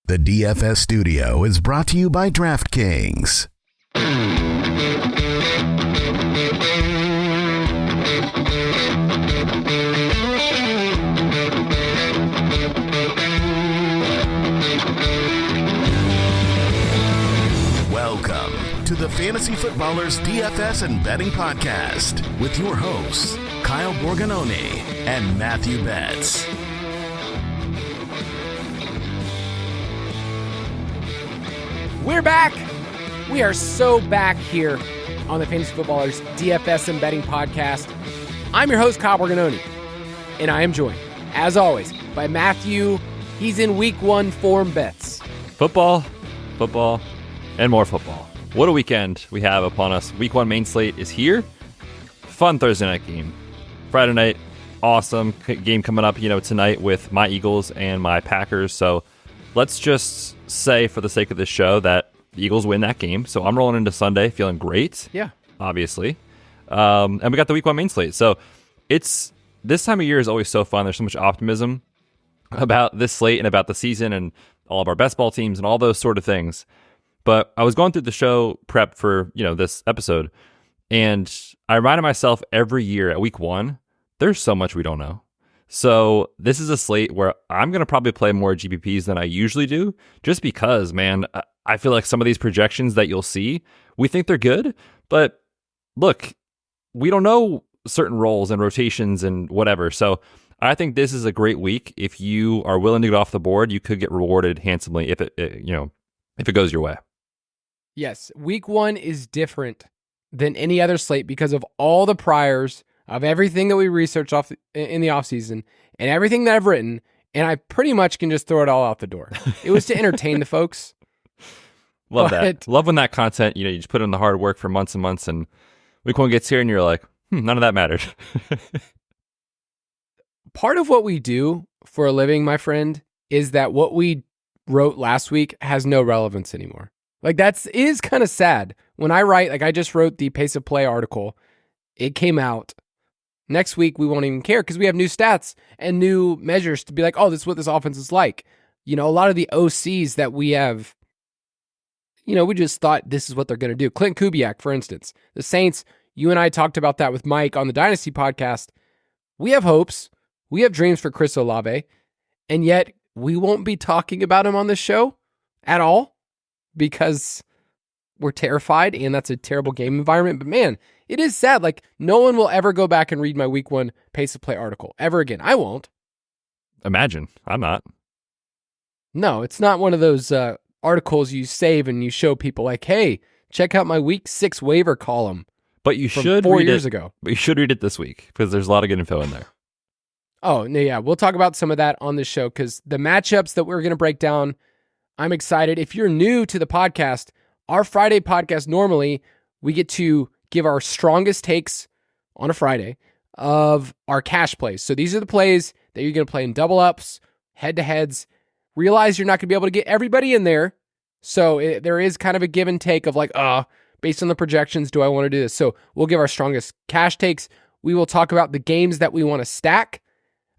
The DFS Studio is brought to you by DraftKings. Welcome to the Fantasy Footballers DFS and Betting Podcast with your hosts, Kyle Borganoni and Matthew Betz. We're back. We are so back here on the Fantasy Footballers DFS and Betting Podcast. I'm your host, Kyle Borganoni, and I am joined, as always, by Matthew. He's in week one form bets. Football, and more football. What a weekend we have upon us. Week one main slate is here. Fun Thursday night game. Friday night, awesome game coming up, tonight with my Eagles and my Packers. So let's just say, for the sake of this show, that the Eagles win that game. So I'm rolling into Sunday feeling great. Yeah. Obviously. And we got the week one main slate. So this time of year is always so fun. There's so much optimism about this slate and about the season and all of our best ball teams and all those sort of things. But I was going through the show prep for, this episode, and I reminded myself every year at week one, there's so much we don't know. So this is a slate where I'm going to probably play more GPPs than I usually do, just because, man, I feel like some of these projections that you'll see, we think they're good, but look, we don't know certain roles and rotations and whatever. So I think this is a great week. If you are willing to get off the board, you could get rewarded handsomely if it goes your way. Yes, week one is different than any other slate because of all the priors of everything that we researched in the offseason and everything that I've written, and I pretty much can just throw it all out the door. It was to entertain the folks. Love that. Love when that content, you just put in the hard work for months and months, and week one gets here and you're like, none of that mattered. Part of what we do for a living, my friend, is that what we wrote last week has no relevance anymore. Like, is kind of sad. When I write, like I just wrote the Pace of Play article, it came out. Next week, we won't even care because we have new stats and new measures to be like, oh, this is what this offense is like. A lot of the OCs that we have, we just thought this is what they're going to do. Clint Kubiak, for instance, the Saints, you and I talked about that with Mike on the Dynasty podcast. We have hopes. We have dreams for Chris Olave, and yet we won't be talking about him on this show at all because we're terrified, and that's a terrible game environment. But man, it is sad. Like, no one will ever go back and read my week one Pace of Play article ever again. I won't. Imagine. I'm not. No, it's not one of those articles you save and you show people like, hey, check out my week 6 waiver column. But you should 4 read years it, ago. But you should read it this week because there's a lot of good info in there. Oh, no, yeah. We'll talk about some of that on this show because the matchups that we're going to break down, I'm excited. If you're new to the podcast, our Friday podcast, normally we get to give our strongest takes on a Friday of our cash plays. So these are the plays that you're going to play in double ups, head-to-heads. Realize you're not going to be able to get everybody in there. So there is kind of a give and take of like, based on the projections, do I want to do this? So we'll give our strongest cash takes. We will talk about the games that we want to stack.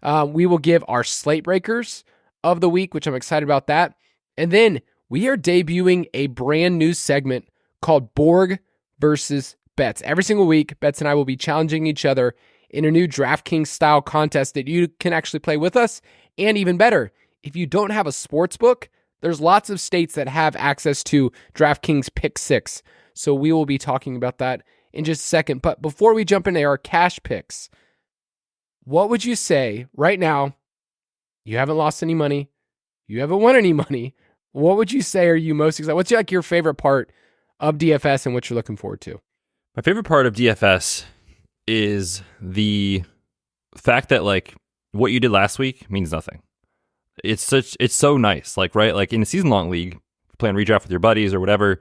We will give our slate breakers of the week, which I'm excited about that. And then we are debuting a brand new segment called Borg versus Betz. Every single week, Betz and I will be challenging each other in a new DraftKings style contest that you can actually play with us. And even better, if you don't have a sports book, there's lots of states that have access to DraftKings Pick 6. So we will be talking about that in just a second. But before we jump into our cash picks, what would you say right now? You haven't lost any money. You haven't won any money. What would you say are you most excited? What's like your favorite part of DFS and what you're looking forward to? My favorite part of DFS is the fact that like what you did last week means nothing. It's so nice. Like, right? Like in a season long league, playing redraft with your buddies or whatever,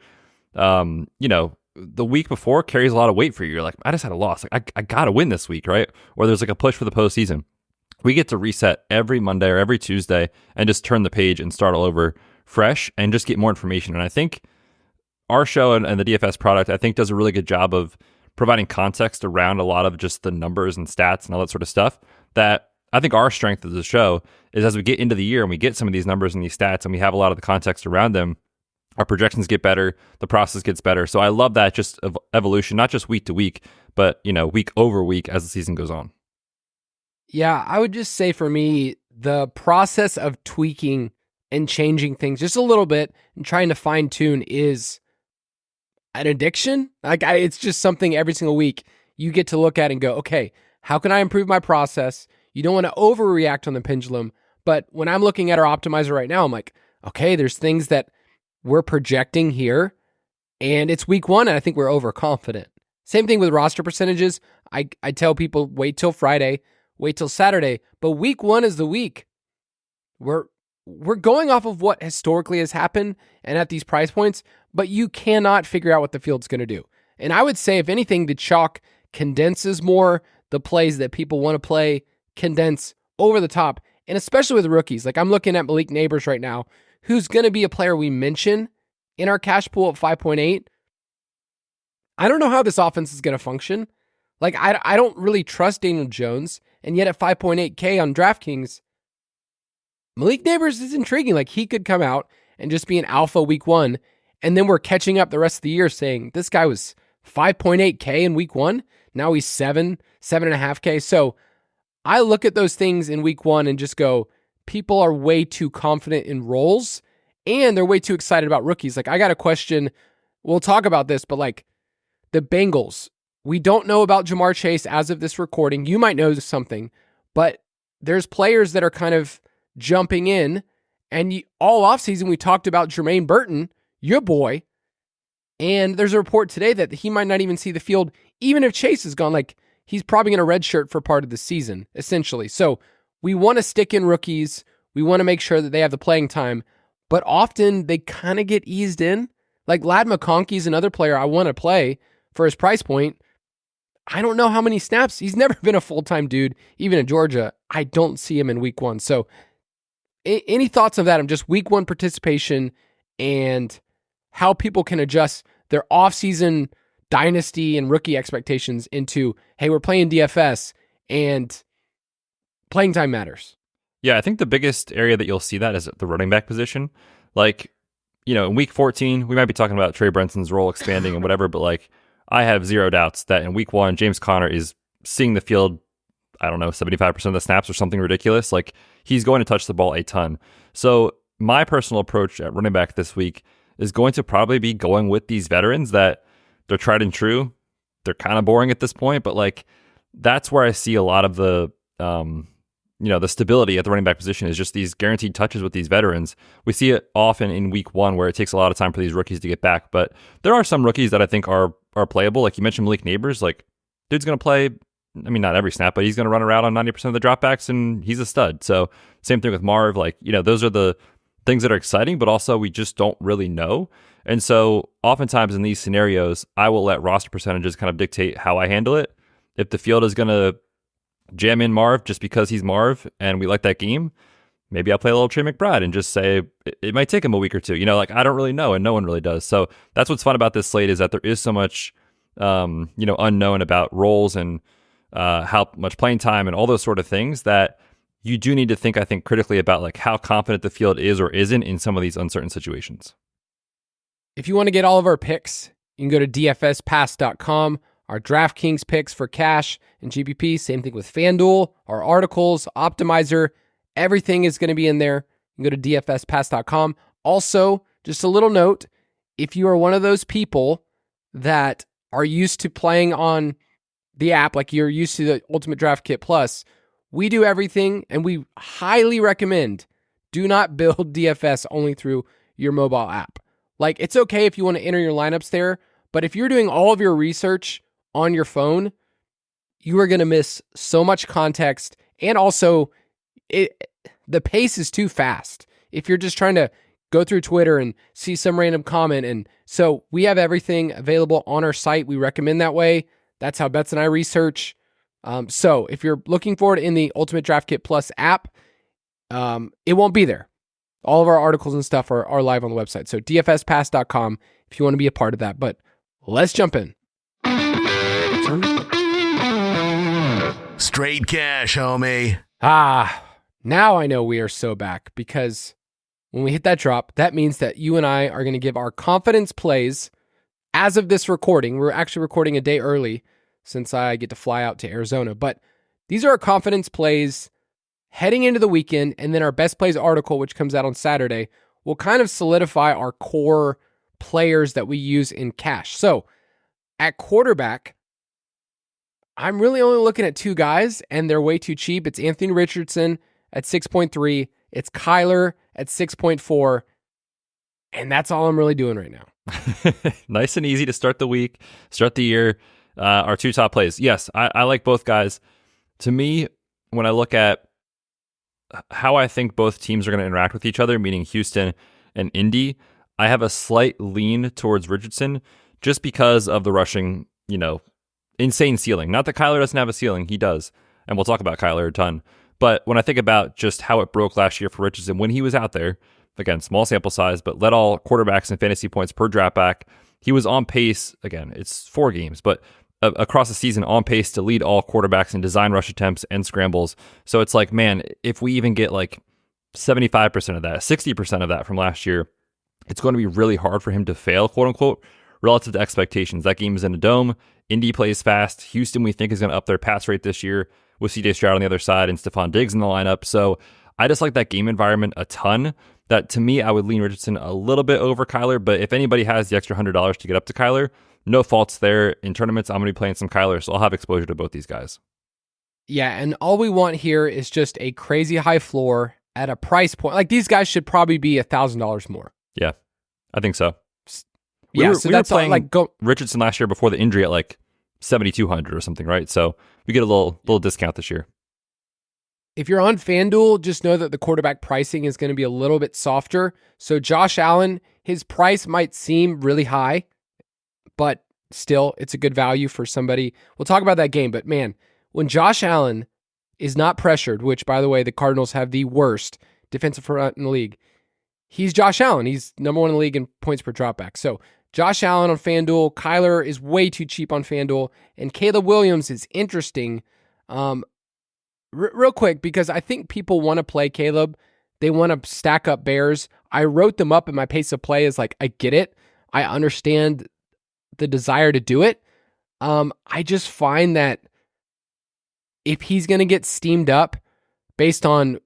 the week before carries a lot of weight for you. You're like, I just had a loss. Like I gotta win this week, right? Or there's like a push for the postseason. We get to reset every Monday or every Tuesday and just turn the page and start all over fresh and just get more information. And I think our show and the DFS product, I think, does a really good job of providing context around a lot of just the numbers and stats and all that sort of stuff that I think our strength of the show is as we get into the year and we get some of these numbers and these stats and we have a lot of the context around them, our projections get better, the process gets better. So I love that just of evolution, not just week to week, but week over week as the season goes on. Yeah, I would just say for me, the process of tweaking and changing things just a little bit and trying to fine tune is an addiction. It's just something every single week you get to look at and go, okay, how can I improve my process? You don't want to overreact on the pendulum. But when I'm looking at our optimizer right now, I'm like, okay, there's things that we're projecting here, and it's week one, and I think we're overconfident. Same thing with roster percentages. I tell people, wait till Friday, wait till Saturday, but week one is the week. We're going off of what historically has happened and at these price points, but you cannot figure out what the field's going to do. And I would say, if anything, the chalk condenses more. The plays that people want to play condense over the top, and especially with rookies. Like, I'm looking at Malik Neighbors right now, who's going to be a player we mention in our cash pool at 5.8. I don't know how this offense is going to function. Like, I don't really trust Daniel Jones, and yet at 5.8K on DraftKings, Malik Neighbors is intriguing. Like, he could come out and just be an alpha week one, and then we're catching up the rest of the year saying this guy was 5.8K in week one. Now he's 7.5K. So I look at those things in week one and just go, people are way too confident in roles, and they're way too excited about rookies. Like, I got a question. We'll talk about this, but like the Bengals, we don't know about Jamar Chase as of this recording. You might know something, but there's players that are kind of jumping in, and all offseason we talked about Jermaine Burton, your boy, and there's a report today that he might not even see the field, even if Chase is gone. Like, he's probably going to redshirt for part of the season, essentially. So we want to stick in rookies. We want to make sure that they have the playing time, but often they kind of get eased in. Like Ladd McConkey's another player I want to play for his price point. I don't know how many snaps. He's never been a full-time dude, even in Georgia. I don't see him in week one. So any thoughts on that? I'm just week one participation and how people can adjust their offseason dynasty and rookie expectations into, hey, we're playing DFS and playing time matters. Yeah, I think the biggest area that you'll see that is at the running back position. Like, in week 14, we might be talking about Trey Brenson's role expanding and whatever, but like, I have zero doubts that in week one, James Conner is seeing the field, 75% of the snaps or something ridiculous. Like, he's going to touch the ball a ton. So my personal approach at running back this week is going to probably be going with these veterans that they're tried and true. They're kind of boring at this point, but like, that's where I see a lot of the, the stability at the running back position is just these guaranteed touches with these veterans. We see it often in week one where it takes a lot of time for these rookies to get back, but there are some rookies that I think are playable. Like you mentioned Malik Neighbors, like dude's going to play, not every snap, but he's going to run around on 90% of the dropbacks and he's a stud. So same thing with Marv, like, those are the things that are exciting, but also we just don't really know. And so oftentimes in these scenarios, I will let roster percentages kind of dictate how I handle it. If the field is going to jam in Marv just because he's Marv and we like that game, maybe I'll play a little Trey McBride and just say it might take him a week or two. I don't really know, and no one really does. So that's what's fun about this slate is that there is so much, unknown about roles and how much playing time and all those sort of things that you do need to think, I think, critically about like how confident the field is or isn't in some of these uncertain situations. If you want to get all of our picks, you can go to dfspass.com. Our DraftKings picks for Cash and GPP, same thing with FanDuel, our articles, optimizer, everything is going to be in there. You can go to dfspass.com. Also, just a little note, if you are one of those people that are used to playing on the app, like you're used to the Ultimate Draft Kit Plus, we do everything, and we highly recommend do not build DFS only through your mobile app. Like, it's okay if you want to enter your lineups there, but if you're doing all of your research on your phone, you are going to miss so much context, and also the pace is too fast. If you're just trying to go through Twitter and see some random comment, and so we have everything available on our site. We recommend that way. That's how Betz and I research. So if you're looking for it in the Ultimate Draft Kit Plus app, it won't be there. All of our articles and stuff are live on the website. So dfspass.com if you want to be a part of that. But let's jump in. Straight cash, homie. Now I know we are so back, because when we hit that drop, that means that you and I are going to give our confidence plays as of this recording. We're actually recording a day early since I get to fly out to Arizona, but these are our confidence plays heading into the weekend, and then our best plays article, which comes out on Saturday, will kind of solidify our core players that we use in cash. So at quarterback, I'm really only looking at two guys, and they're way too cheap. It's Anthony Richardson at 6.3. It's Kyler at 6.4. And that's all I'm really doing right now. Nice and easy to start the week, start the year. Our two top plays. Yes, I like both guys. To me, when I look at how I think both teams are going to interact with each other, meaning Houston and Indy, I have a slight lean towards Richardson just because of the rushing, insane ceiling. Not that Kyler doesn't have a ceiling, he does. And we'll talk about Kyler a ton. But when I think about just how it broke last year for Richardson, when he was out there, again, small sample size, but led all quarterbacks in fantasy points per draft back, he was on pace, again, it's 4 games, but across the season on pace to lead all quarterbacks in design rush attempts and scrambles. So it's like, man, if we even get like 75% of that, 60% of that from last year, it's going to be really hard for him to fail, quote unquote, relative to expectations. That game is in a dome. Indy plays fast. Houston, we think, is going to up their pass rate this year with CJ Stroud on the other side and Stephon Diggs in the lineup. So I just like that game environment a ton. That, to me, I would lean Richardson a little bit over Kyler, but if anybody has the extra $100 to get up to Kyler, no faults there. In tournaments, I'm going to be playing some Kyler, so I'll have exposure to both these guys. Yeah, and all we want here is just a crazy high floor at a price point. Like, these guys should probably be $1,000 more. Yeah, I think so. We were playing all, like, Richardson last year before the injury at like 7,200 or something, right? So we get a little discount this year. If you're on FanDuel, just know that the quarterback pricing is going to be a little bit softer. So Josh Allen, his price might seem really high, but still, it's a good value for somebody. We'll talk about that game, but man, when Josh Allen is not pressured, which, by the way, the Cardinals have the worst defensive front in the league, he's Josh Allen. He's number 1 in the league in points per dropback. So Josh Allen on FanDuel, Kyler is way too cheap on FanDuel, and Caleb Williams is interesting. Real quick, because I think people want to play Caleb. They want to stack up Bears. I wrote them up in my pace of play as like, I get it. I understand the desire to do it. I just find that if he's going to get steamed up based on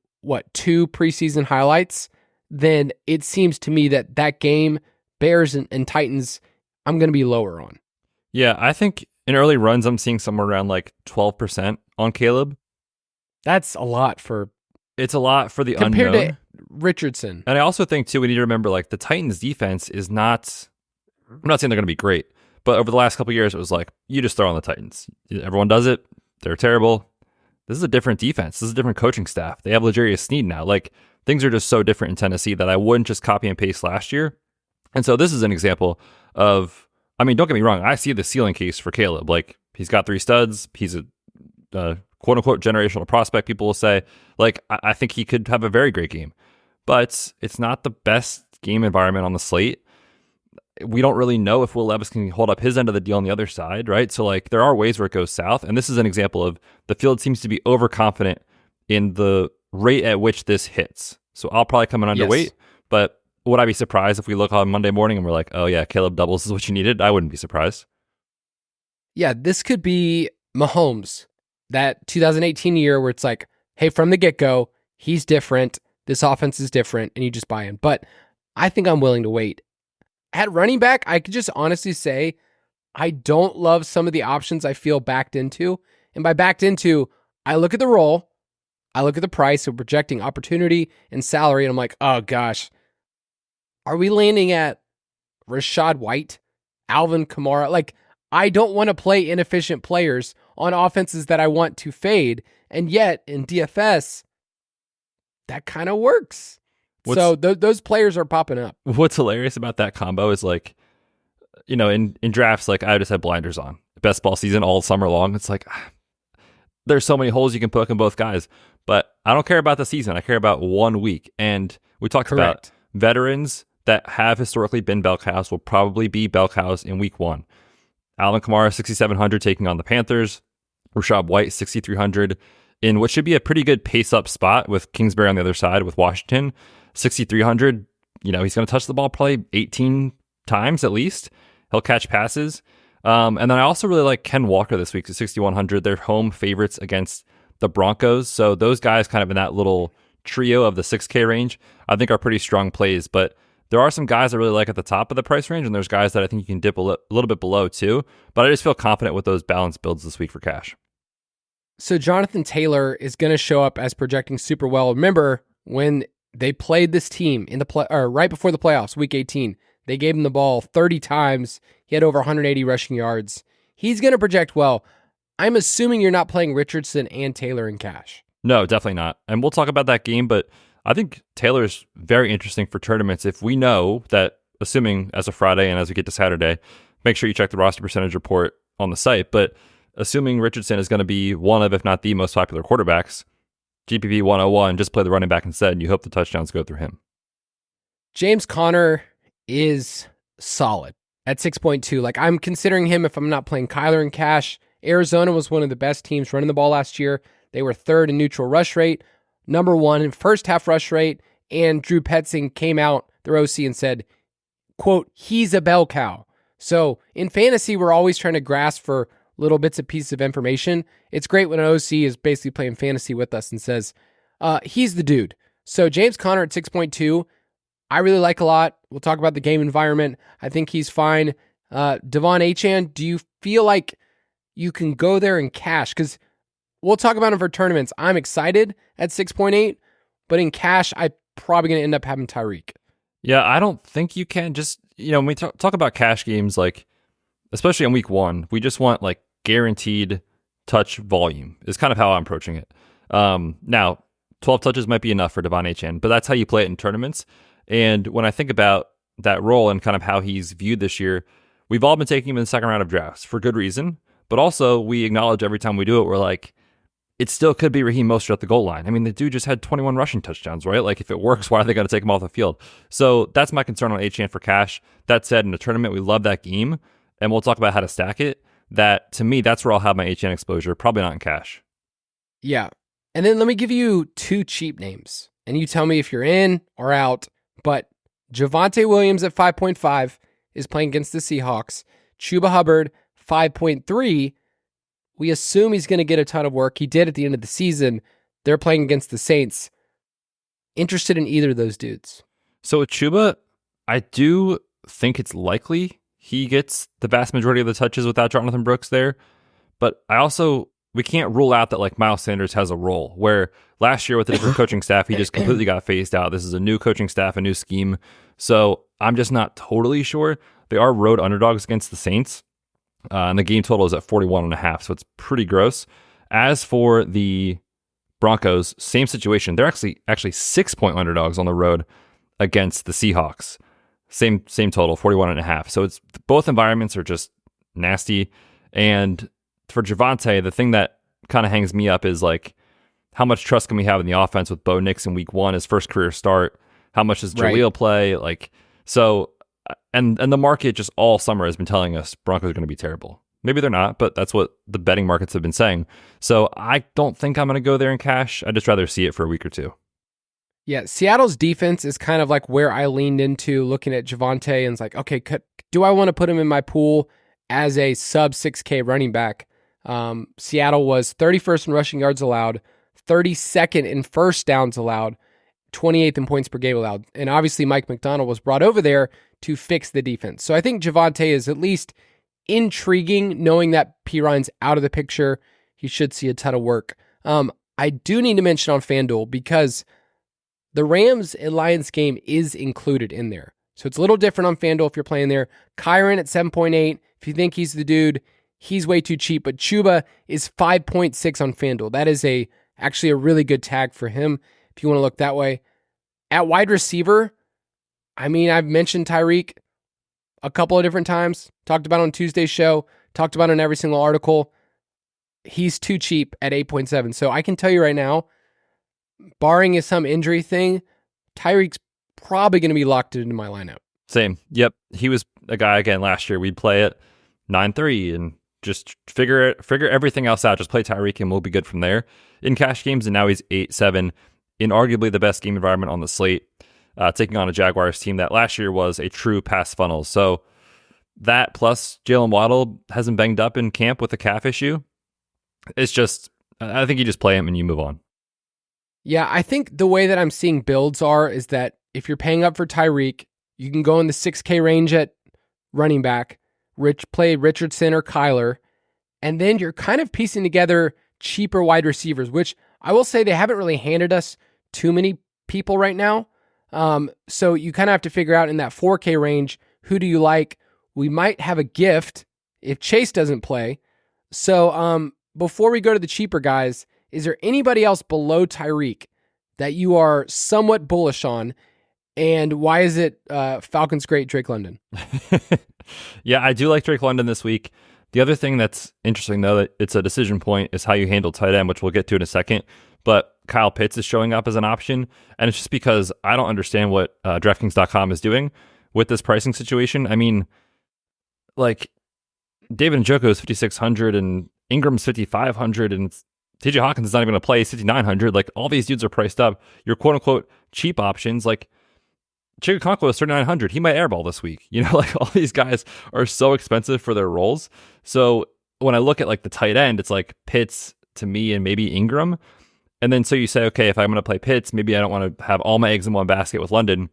2 preseason highlights, then it seems to me that game, Bears and Titans, I'm going to be lower on. Yeah, I think in early runs, I'm seeing somewhere around like 12% on Caleb. That's a lot for... It's a lot for the compared unknown. To Richardson. And I also think, too, we need to remember, like, the Titans' defense is not... I'm not saying they're going to be great, but over the last couple of years, it was like, you just throw on the Titans. Everyone does it. They're terrible. This is a different defense. This is a different coaching staff. They have L'Jarius Sneed now. Like, things are just so different in Tennessee that I wouldn't just copy and paste last year. And so this is an example of... I mean, don't get me wrong. I see the ceiling case for Caleb. Like, he's got 3 studs. He's a quote-unquote generational prospect, people will say. Like, I think he could have a very great game. But it's not the best game environment on the slate. We don't really know if Will Levis can hold up his end of the deal on the other side, right? So, like, there are ways where it goes south. And this is an example of the field seems to be overconfident in the rate at which this hits. So I'll probably come in underweight. Yes. But would I be surprised if we look on Monday morning and we're like, oh, yeah, Caleb doubles is what you needed? I wouldn't be surprised. Yeah, this could be Mahomes. That 2018 year where it's like, hey, from the get-go, he's different. This offense is different, and you just buy in. But I think I'm willing to wait. At running back, I could just honestly say I don't love some of the options I feel backed into. And by backed into, I look at the role, I look at the price, so projecting opportunity and salary, and I'm like, oh gosh, are we landing at Rachaad White, Alvin Kamara? Like, I don't want to play inefficient players on offenses that I want to fade. And yet, in DFS, that kind of works. So those players are popping up. What's hilarious about that combo is, like, in drafts, like, I just had blinders on. Best ball season all summer long. It's like, there's so many holes you can poke in both guys. But I don't care about the season. I care about 1 week. And we talked about veterans that have historically been bell cows will probably be bell cows in week 1. Alvin Kamara, 6,700, taking on the Panthers. Rachaad White, 6,300. in what should be a pretty good pace-up spot with Kingsbury on the other side with Washington. 6,300, he's going to touch the ball probably 18 times at least. He'll catch passes. And then I also really like Ken Walker this week at 6,100. They're home favorites against the Broncos. So those guys kind of in that little trio of the 6K range, I think are pretty strong plays. But there are some guys I really like at the top of the price range, and there's guys that I think you can dip a little bit below too. But I just feel confident with those balanced builds this week for cash. So Jonathan Taylor is going to show up as projecting super well. Remember when they played this team in the right before the playoffs, week 18, they gave him the ball 30 times. He had over 180 rushing yards. He's going to project well. I'm assuming you're not playing Richardson and Taylor in cash. No, definitely not. And we'll talk about that game, but I think Taylor's very interesting for tournaments. If we know that, assuming as of Friday and as we get to Saturday, make sure you check the roster percentage report on the site. But assuming Richardson is going to be one of, if not the most popular quarterbacks, GPP 101, just play the running back instead, and you hope the touchdowns go through him. James Conner is solid at 6.2. Like, I'm considering him if I'm not playing Kyler in cash. Arizona was one of the best teams running the ball last year. They were third in neutral rush rate, number one in first half rush rate, and Drew Petzing came out, their OC, and said, quote, he's a bell cow. So in fantasy, we're always trying to grasp for little bits and pieces of information. It's great when an OC is basically playing fantasy with us and says, he's the dude. So James Conner at 6.2, I really like a lot. We'll talk about the game environment. I think he's fine. Devon Achane, do you feel like you can go there in cash? Because we'll talk about him for tournaments. I'm excited at 6.8, but in cash, I'm probably going to end up having Tyreek. Yeah, I don't think you can. Just, when we talk about cash games, like, especially on week one, we just want like guaranteed touch volume is kind of how I'm approaching it. Now, 12 touches might be enough for Devon Achane, but that's how you play it in tournaments. And when I think about that role and kind of how he's viewed this year, we've all been taking him in the second round of drafts for good reason. But also, we acknowledge every time we do it, we're like, it still could be Raheem Mostert at the goal line. I mean, the dude just had 21 rushing touchdowns, right? Like, if it works, why are they going to take him off the field? So that's my concern on Achane for cash. That said, in a tournament, we love that game, and we'll talk about how to stack it. That, to me, that's where I'll have my Achane exposure, probably not in cash. Yeah. And then let me give you two cheap names, and you tell me if you're in or out. But Javonte Williams at 5.5 is playing against the Seahawks. Chuba Hubbard, 5.3. We assume he's going to get a ton of work. He did at the end of the season. They're playing against the Saints. Interested in either of those dudes? So with Chuba, I do think it's likely he gets the vast majority of the touches without Jonathan Brooks there. But we can't rule out that like Miles Sanders has a role where last year with a different coaching staff, he just completely got phased out. This is a new coaching staff, a new scheme. So I'm just not totally sure. They are road underdogs against the Saints. And the game total is at 41.5, so it's pretty gross. As for the Broncos, same situation. They're actually 6-point underdogs on the road against the Seahawks. Same total, 41.5. So it's both environments are just nasty. And for Javonte, the thing that kind of hangs me up is like, how much trust can we have in the offense with Bo Nix in week one, his first career start? How much does Jaleel play? Like, so. And the market just all summer has been telling us Broncos are going to be terrible. Maybe they're not, but that's what the betting markets have been saying. So I don't think I'm going to go there in cash. I'd just rather see it for a week or two. Yeah, Seattle's defense is kind of like where I leaned into looking at Javonte and it's like, okay, do I want to put him in my pool as a sub 6K running back? Seattle was 31st in rushing yards allowed, 32nd in first downs allowed, 28th in points per game allowed. And obviously Mike McDonald was brought over there to fix the defense. So I think Javonte is at least intriguing, knowing that Piron's out of the picture. He should see a ton of work. I do need to mention on FanDuel because the Rams and Lions game is included in there. So it's a little different on FanDuel if you're playing there. Kyron at 7.8. If you think he's the dude, he's way too cheap. But Chuba is 5.6 on FanDuel. That is actually a really good tag for him if you want to look that way. At wide receiver, I mean, I've mentioned Tyreek a couple of different times, talked about on Tuesday's show, talked about in every single article. He's too cheap at 8.7. So I can tell you right now, barring some injury thing, Tyreek's probably going to be locked into my lineup. Same. Yep. He was a guy, again, last year. We'd play at 9.3 and just figure everything else out. Just play Tyreek and we'll be good from there in cash games. And now he's 8-7 in arguably the best game environment on the slate, taking on a Jaguars team that last year was a true pass funnel. So that plus Jalen Waddle hasn't banged up in camp with a calf issue. It's just, I think you just play him and you move on. Yeah, I think the way that I'm seeing builds is that if you're paying up for Tyreek, you can go in the 6K range at running back, play Richardson or Kyler, and then you're kind of piecing together cheaper wide receivers, which I will say they haven't really handed us too many people right now. So you kind of have to figure out in that 4K range, who do you like? We might have a gift if Chase doesn't play. So before we go to the cheaper guys, is there anybody else below Tyreek that you are somewhat bullish on? And why is it Falcons great Drake London? Yeah, I do like Drake London this week. The other thing that's interesting, though, that it's a decision point, is how you handle tight end, which we'll get to in a second. But Kyle Pitts is showing up as an option, and it's just because I don't understand what DraftKings.com is doing with this pricing situation. I mean, like, David Njoku is 5,600, and Ingram's 5,500, and TJ Hawkins is not even going to play 6,900. Like, all these dudes are priced up. Your quote-unquote cheap options, like Chigakonkwo is 3,900. He might airball this week. You know, like all these guys are so expensive for their roles. So when I look at like the tight end, it's like Pitts to me and maybe Ingram. And then so you say, okay, if I'm going to play Pitts, maybe I don't want to have all my eggs in one basket with London.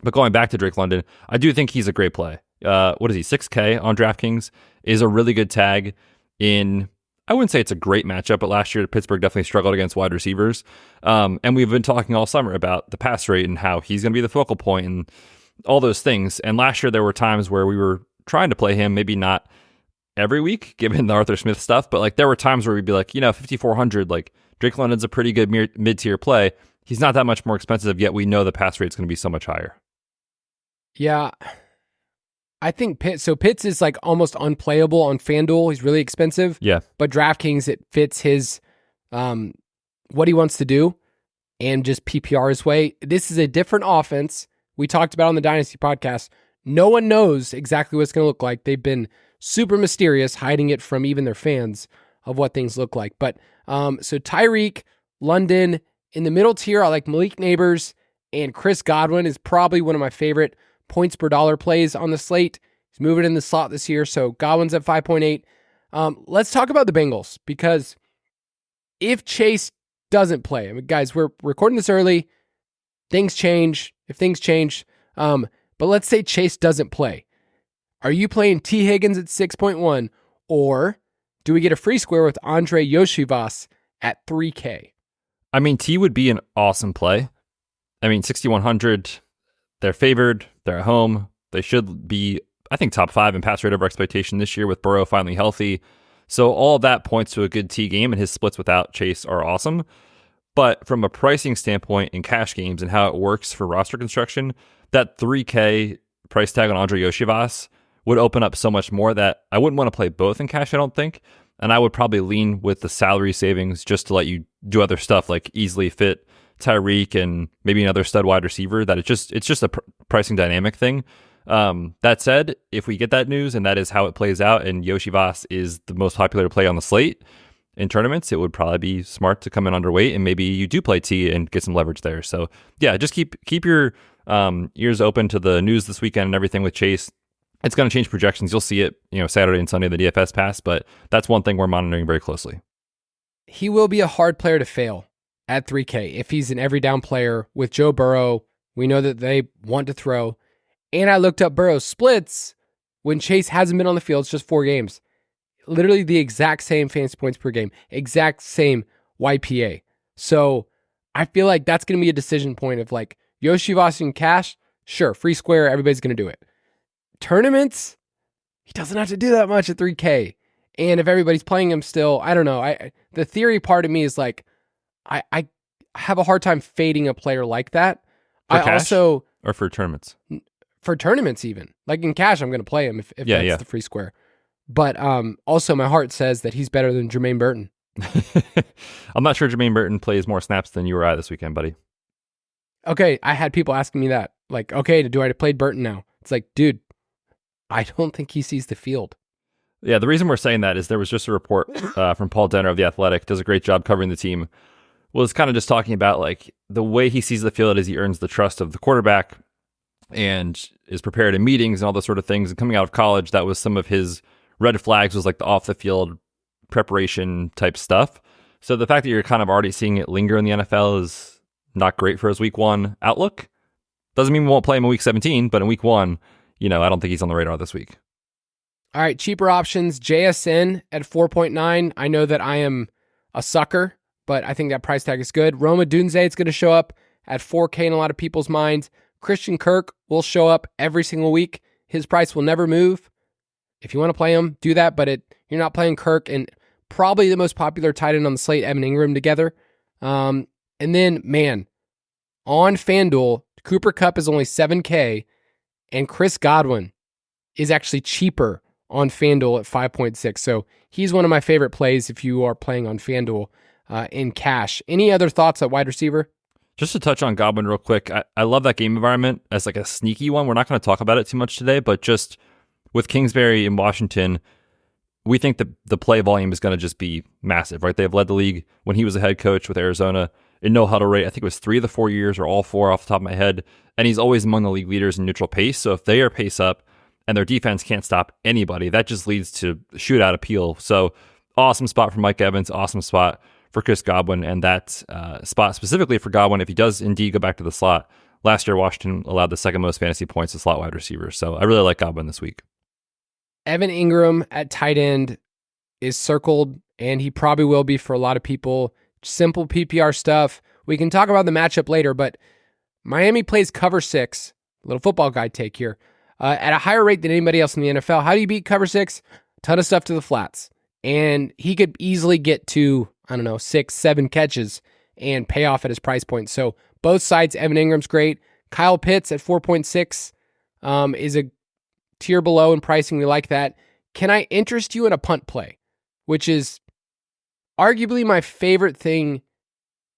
But going back to Drake London, I do think he's a great play. What is he? 6K on DraftKings is a really good tag in, I wouldn't say it's a great matchup, but last year Pittsburgh definitely struggled against wide receivers. And we've been talking all summer about the pass rate and how he's going to be the focal point and all those things. And last year there were times where we were trying to play him, maybe not every week, given the Arthur Smith stuff, but like there were times where we'd be like, 5,400, like Drake London's a pretty good mid-tier play. He's not that much more expensive, yet we know the pass rate's going to be so much higher. Yeah. I think Pitts is like almost unplayable on FanDuel. He's really expensive. Yeah. But DraftKings, it fits his what he wants to do and just PPR his way. This is a different offense. We talked about on the Dynasty podcast. No one knows exactly what it's going to look like. They've been super mysterious, hiding it from even their fans of what things look like. But so Tyreek, London, in the middle tier, I like Malik Neighbors, and Chris Godwin is probably one of my favorite points per dollar plays on the slate. He's moving in the slot this year, so Godwin's at 5.8. Let's talk about the Bengals, because if Chase doesn't play, I mean, guys, we're recording this early. Things change. If things change, but let's say Chase doesn't play. Are you playing T. Higgins at 6.1, or do we get a free square with Andre Yoshivas at 3K? I mean, T would be an awesome play. I mean, 6,100, they're favored. They're at home. They should be, I think, top 5 in pass rate over expectation this year with Burrow finally healthy. So all of that points to a good T game, and his splits without Chase are awesome. But from a pricing standpoint in cash games and how it works for roster construction, that 3K price tag on Andre Yoshivas would open up so much more that I wouldn't want to play both in cash, I don't think. And I would probably lean with the salary savings just to let you do other stuff like easily fit Tyreek and maybe another stud wide receiver. That it's just a pricing dynamic thing. That said, if we get that news and that is how it plays out, and Yoshivas is the most popular play on the slate in tournaments, it would probably be smart to come in underweight, and maybe you do play T and get some leverage there. So yeah, just keep your ears open to the news this weekend and everything with Chase. It's going to change projections. You'll see it, Saturday and Sunday in the DFS pass, but that's one thing we're monitoring very closely. He will be a hard player to fail at 3K if he's an every down player with Joe Burrow. We know that they want to throw. And I looked up Burrow's splits when Chase hasn't been on the field. It's just 4 games. Literally the exact same fantasy points per game, exact same YPA. So I feel like that's going to be a decision point of like Yoshivas and cash. Sure, free square, everybody's going to do it. Tournaments, he doesn't have to do that much at 3K. And if everybody's playing him still, I don't know. The theory part of me is like, I have a hard time fading a player like that. For cash, or for tournaments? For tournaments even. Like in cash, I'm going to play him if that's the free square. But also my heart says that he's better than Jermaine Burton. I'm not sure Jermaine Burton plays more snaps than you or I this weekend, buddy. Okay, I had people asking me that. Like, okay, do I play Burton now? It's like, dude, I don't think he sees the field. Yeah, the reason we're saying that is there was just a report from Paul Denner of The Athletic, does a great job covering the team, was kind of just talking about like the way he sees the field as he earns the trust of the quarterback and is prepared in meetings and all those sort of things. And coming out of college, that was some of his red flags, was like the off the field preparation type stuff. So the fact that you're kind of already seeing it linger in the NFL is not great for his week 1 outlook. Doesn't mean we won't play him in week 17, but in week 1, I don't think he's on the radar this week. All right, cheaper options, JSN at 4.9. I know that I am a sucker, but I think that price tag is good. Roma Dunze is going to show up at 4K in a lot of people's minds. Christian Kirk will show up every single week. His price will never move. If you want to play him, do that, but you're not playing Kirk and probably the most popular tight end on the slate, Evan Ingram, together. And then, man, on FanDuel, Cooper Kupp is only 7K, and Chris Godwin is actually cheaper on FanDuel at 5.6. So he's one of my favorite plays if you are playing on FanDuel in cash. Any other thoughts at wide receiver? Just to touch on Godwin real quick, I love that game environment as like a sneaky one. We're not going to talk about it too much today, but just with Kingsbury in Washington, we think that the play volume is going to just be massive, right? They've led the league when he was a head coach with Arizona in no huddle rate. I think it was 3 of the 4 years or all 4 off the top of my head. And he's always among the league leaders in neutral pace. So if they are pace up and their defense can't stop anybody, that just leads to shootout appeal. So awesome spot for Mike Evans, awesome spot for Chris Godwin. And that spot specifically for Godwin, if he does indeed go back to the slot, last year Washington allowed the second most fantasy points to slot wide receivers. So I really like Godwin this week. Evan Ingram at tight end is circled, and he probably will be for a lot of people. Simple PPR stuff. We can talk about the matchup later, but Miami plays cover 6, little football guide take here, at a higher rate than anybody else in the NFL. How do you beat cover 6? Ton of stuff to the flats. And he could easily get to, 6, 7 catches and pay off at his price point. So both sides, Evan Ingram's great. Kyle Pitts at 4.6 is a tier below in pricing. We like that. Can I interest you in a punt play, which is arguably my favorite thing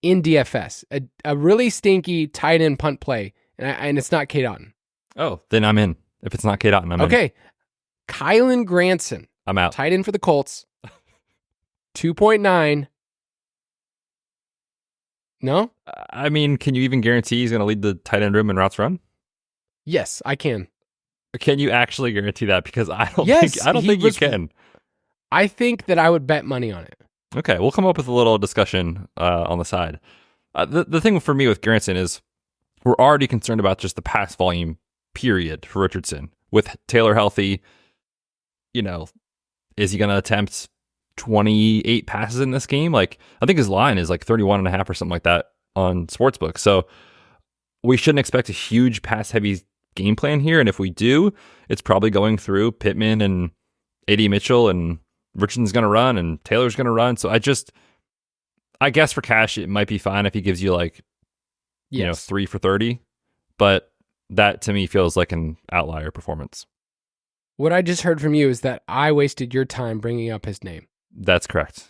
in DFS, a really stinky tight end punt play, and it's not Kate Otten. Oh, then I'm in. If it's not Kate Otten, I'm in. Okay. Kylen Granson. I'm out. Tight end for the Colts. 2.9. No? I mean, can you even guarantee he's going to lead the tight end room in routes run? Yes, I can. Can you actually guarantee that? Because I don't think you can. I think that I would bet money on it. Okay, we'll come up with a little discussion on the side. The thing for me with Granson is we're already concerned about just the pass volume, period, for Richardson. With Taylor healthy, is he going to attempt 28 passes in this game? Like, I think his line is like 31.5 or something like that on Sportsbook. So we shouldn't expect a huge pass-heavy game plan here, and if we do, it's probably going through Pittman and A.D. Mitchell, and Richardson's going to run and Taylor's going to run. So I guess for cash it might be fine if he gives you 3 for 30, but that to me feels like an outlier performance. What I just heard from you is that I wasted your time bringing up his name. That's correct.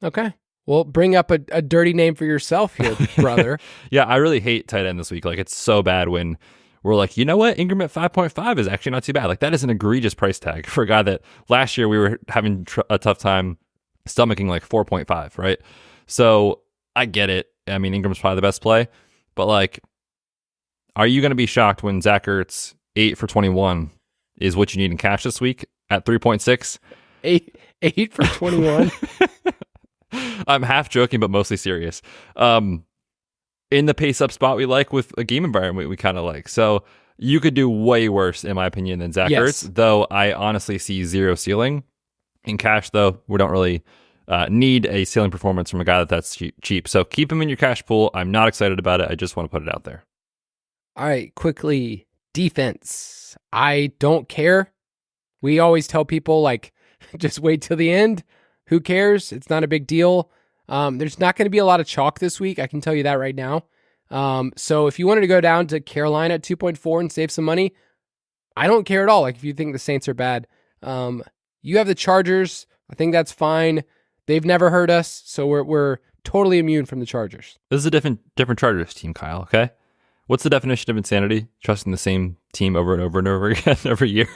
Okay. Well, bring up a dirty name for yourself here, brother. Yeah, I really hate tight end this week. Like, it's so bad when we're like, you know what? Ingram at 5.5 is actually not too bad. Like, that is an egregious price tag for a guy that last year we were having a tough time stomaching like 4.5, right? So I get it. I mean, Ingram's probably the best play, but like, are you going to be shocked when Zach Ertz 8 for 21 is what you need in cash this week at 3.6? 8 for 21. I'm half joking, but mostly serious. In the pace up spot we like with a game environment we kind of like. So you could do way worse, in my opinion, than Zach Ertz, though I honestly see zero ceiling. In cash, though, we don't really need a ceiling performance from a guy that's cheap. So keep him in your cash pool. I'm not excited about it. I just want to put it out there. All right, quickly, defense. I don't care. We always tell people, like, just wait till the end. Who cares? It's not a big deal. There's not going to be a lot of chalk this week. I can tell you that right now. So if you wanted to go down to Carolina at 2.4 and save some money, I don't care at all. Like, if you think the Saints are bad, you have the Chargers. I think that's fine. They've never hurt us, so we're totally immune from the Chargers. This is a different Chargers team, Kyle. Okay, what's the definition of insanity? Trusting the same team over and over and over again every year.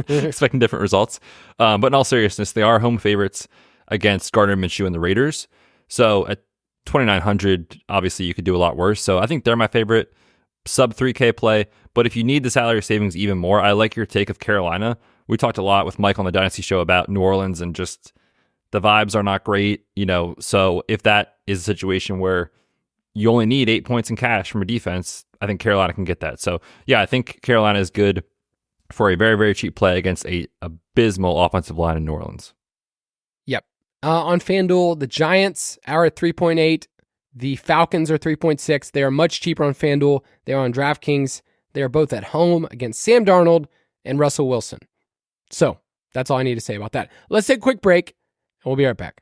expecting different results. But in all seriousness, they are home favorites against Gardner Minshew and the Raiders. So at 2,900, obviously you could do a lot worse. So I think they're my favorite sub 3K play. But if you need the salary savings even more, I like your take of Carolina. We talked a lot with Mike on the Dynasty Show about New Orleans and just the vibes are not great, So if that is a situation where you only need 8 points in cash from a defense, I think Carolina can get that. So yeah, I think Carolina is good for a very, very cheap play against a abysmal offensive line in New Orleans. Yep. On FanDuel, the Giants are at 3.8. The Falcons are 3.6. They are much cheaper on FanDuel. They are on DraftKings. They are both at home against Sam Darnold and Russell Wilson. So that's all I need to say about that. Let's take a quick break, and we'll be right back.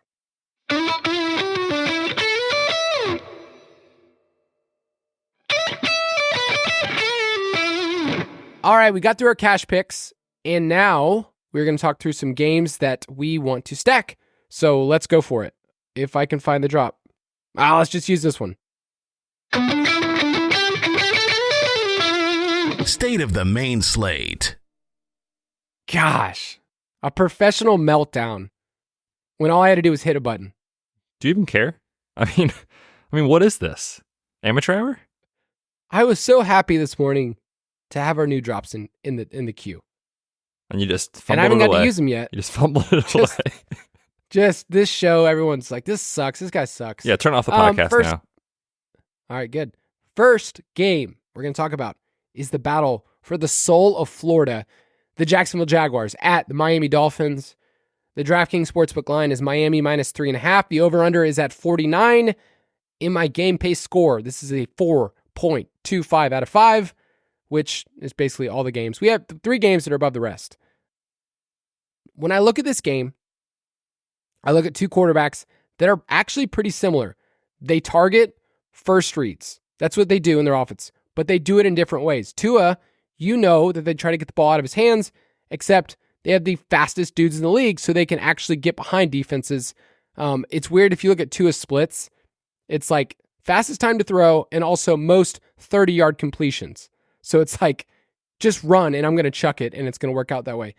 All right, we got through our cash picks, and now we're going to talk through some games that we want to stack. So let's go for it. If I can find the drop. Let's just use this one. State of the main slate. Gosh, a professional meltdown when all I had to do was hit a button. Do you even care? I mean, what is this? Amateur hour? I was so happy this morning to have our new drops in the queue. And you just fumbled it away. And I haven't got to use them yet. You just fumbled it away. Just this show, everyone's like, this sucks. This guy sucks. Yeah, turn off the podcast now. All right, good. First game we're going to talk about is the battle for the soul of Florida. The Jacksonville Jaguars at the Miami Dolphins. The DraftKings Sportsbook line is Miami minus 3.5. The over-under is at 49. In my game pace score, this is a 4.25 out of 5, which is basically all the games. We have 3 games that are above the rest. When I look at this game, I look at 2 quarterbacks that are actually pretty similar. They target first reads. That's what they do in their offense, but they do it in different ways. Tua, that they try to get the ball out of his hands, except they have the fastest dudes in the league, so they can actually get behind defenses. It's weird if you look at Tua's splits. It's like fastest time to throw and also most 30-yard completions. So it's like, just run and I'm going to chuck it and it's going to work out that way.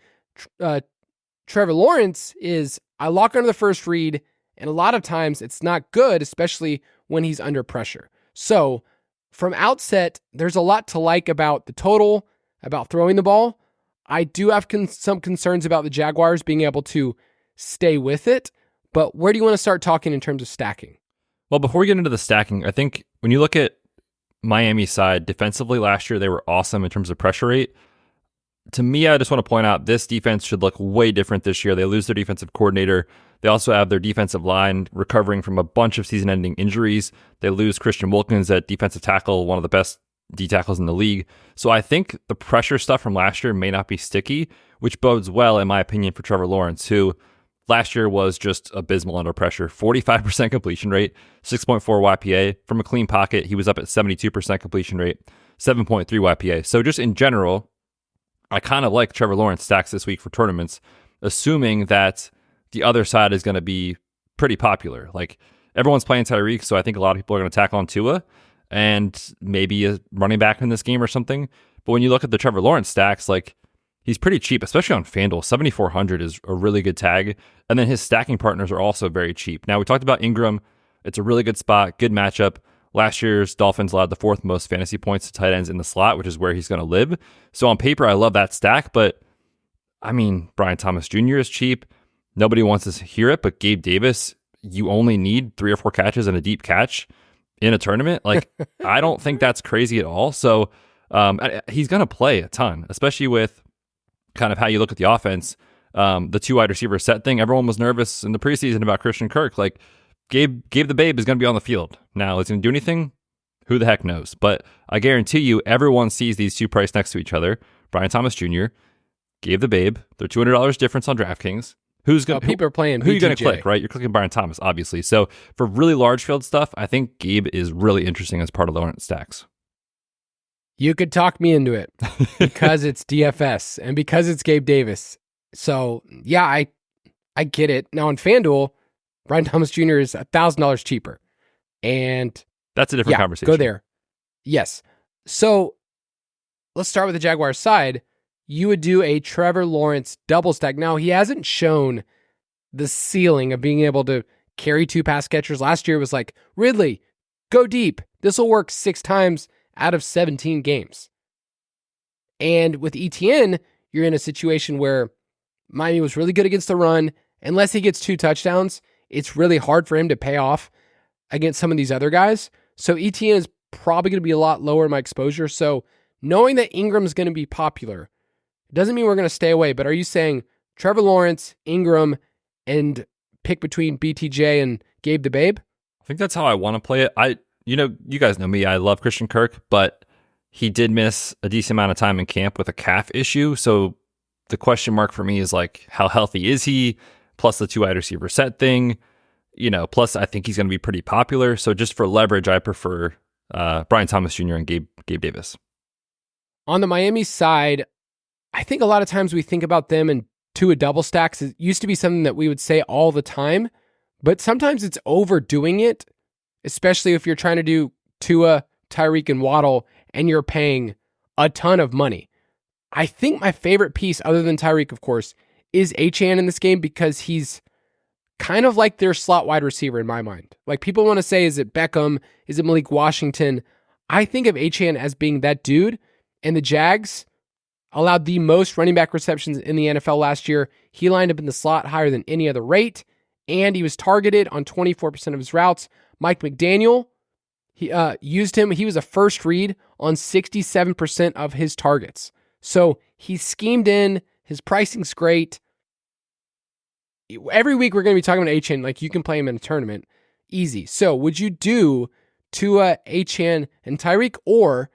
Trevor Lawrence is, I lock under the first read, and a lot of times it's not good, especially when he's under pressure. So from outset, there's a lot to like about the total, about throwing the ball. I do have some concerns about the Jaguars being able to stay with it, but where do you want to start talking in terms of stacking? Well, before we get into the stacking, I think when you look at Miami's side, defensively last year, they were awesome in terms of pressure rate. To me, I just want to point out this defense should look way different this year. They lose their defensive coordinator. They also have their defensive line recovering from a bunch of season-ending injuries. They lose Christian Wilkins at defensive tackle, one of the best D tackles in the league. So I think the pressure stuff from last year may not be sticky, which bodes well, in my opinion, for Trevor Lawrence, who last year was just abysmal under pressure. 45% completion rate, 6.4 YPA. From a clean pocket, he was up at 72% completion rate, 7.3 YPA. So just in general, I kind of like Trevor Lawrence stacks this week for tournaments, assuming that the other side is going to be pretty popular. Like, everyone's playing Tyreek, so I think a lot of people are going to tackle on Tua and maybe a running back in this game or something. But when you look at the Trevor Lawrence stacks, like, he's pretty cheap, especially on FanDuel. 7,400 is a really good tag. And then his stacking partners are also very cheap. Now, we talked about Ingram. It's a really good spot, good matchup. Last year's Dolphins allowed the 4th most fantasy points to tight ends in the slot, which is where he's going to live. So on paper, I love that stack. But, I mean, Brian Thomas Jr. is cheap. Nobody wants to hear it, but Gabe Davis, you only need 3 or 4 catches and a deep catch in a tournament. Like, I don't think that's crazy at all. So he's going to play a ton, especially with kind of how you look at the offense. The 2 wide receiver set thing, everyone was nervous in the preseason about Christian Kirk. Like, Gabe the Babe is going to be on the field. Now, is he going to do anything? Who the heck knows? But I guarantee you, everyone sees these 2 priced next to each other. Brian Thomas Jr., Gabe the Babe. They're $200 difference on DraftKings. People are playing who are you going to click, right? You're clicking Brian Thomas, obviously. So for really large field stuff, I think Gabe is really interesting as part of Lawrence stacks. You could talk me into it because it's DFS and because it's Gabe Davis. So yeah, I get it. Now on FanDuel, Brian Thomas Jr. is $1,000 cheaper. And that's a different conversation. Go there. Yes. So let's start with the Jaguars side. you would do a Trevor Lawrence double stack. Now, he hasn't shown the ceiling of being able to carry 2 pass catchers. Last year it was like, Ridley, go deep. This will work 6 times out of 17 games. And with ETN, you're in a situation where Miami was really good against the run. Unless he gets 2 touchdowns, it's really hard for him to pay off against some of these other guys. So ETN is probably going to be a lot lower in my exposure. So knowing that Ingram's going to be popular doesn't mean we're going to stay away. But are you saying Trevor Lawrence, Ingram, and pick between BTJ and Gabe the Babe? I think that's how I want to play it. You guys know me. I love Christian Kirk, but he did miss a decent amount of time in camp with a calf issue. So the question mark for me is like, how healthy is he? Plus the 2 wide receiver set thing, plus I think he's going to be pretty popular. So just for leverage, I prefer Brian Thomas Jr. and Gabe Davis. On the Miami side, I think a lot of times we think about them in Tua double stacks. It used to be something that we would say all the time, but sometimes it's overdoing it, especially if you're trying to do Tua, Tyreek, and Waddle, and you're paying a ton of money. I think my favorite piece, other than Tyreek, of course, is Achane in this game because he's kind of like their slot wide receiver in my mind. Like people want to say, is it Beckham? Is it Malik Washington? I think of Achane as being that dude, and the Jags allowed the most running back receptions in the NFL last year. He lined up in the slot higher than any other rate, and he was targeted on 24% of his routes. Mike McDaniel, he used him. He was a first read on 67% of his targets. So he's schemed in. His pricing's great. Every week we're going to be talking about Achane. Like you can play him in a tournament. Easy. So would you do Tua, Achane, and Tyreek? Or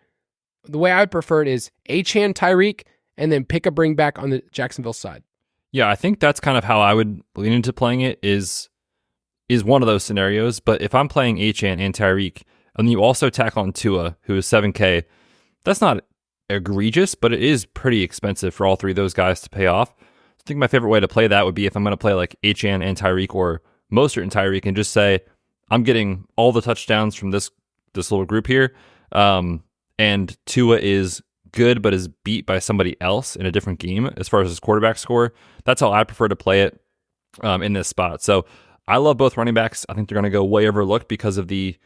the way I would prefer it is Achane, Tyreek, and then pick a bring back on the Jacksonville side. Yeah, I think that's kind of how I would lean into playing it is one of those scenarios. But if I'm playing Achane and Tyreek, and you also tack on Tua, who is 7K, that's not egregious, but it is pretty expensive for all 3 of those guys to pay off. I think my favorite way to play that would be if I'm going to play like Achane and Tyreek or Mostert and Tyreek and just say, I'm getting all the touchdowns from this little group here. And Tua is good, but is beat by somebody else in a different game as far as his quarterback score. That's how I prefer to play it in this spot. So I love both running backs. I think they're going to go way overlooked because of the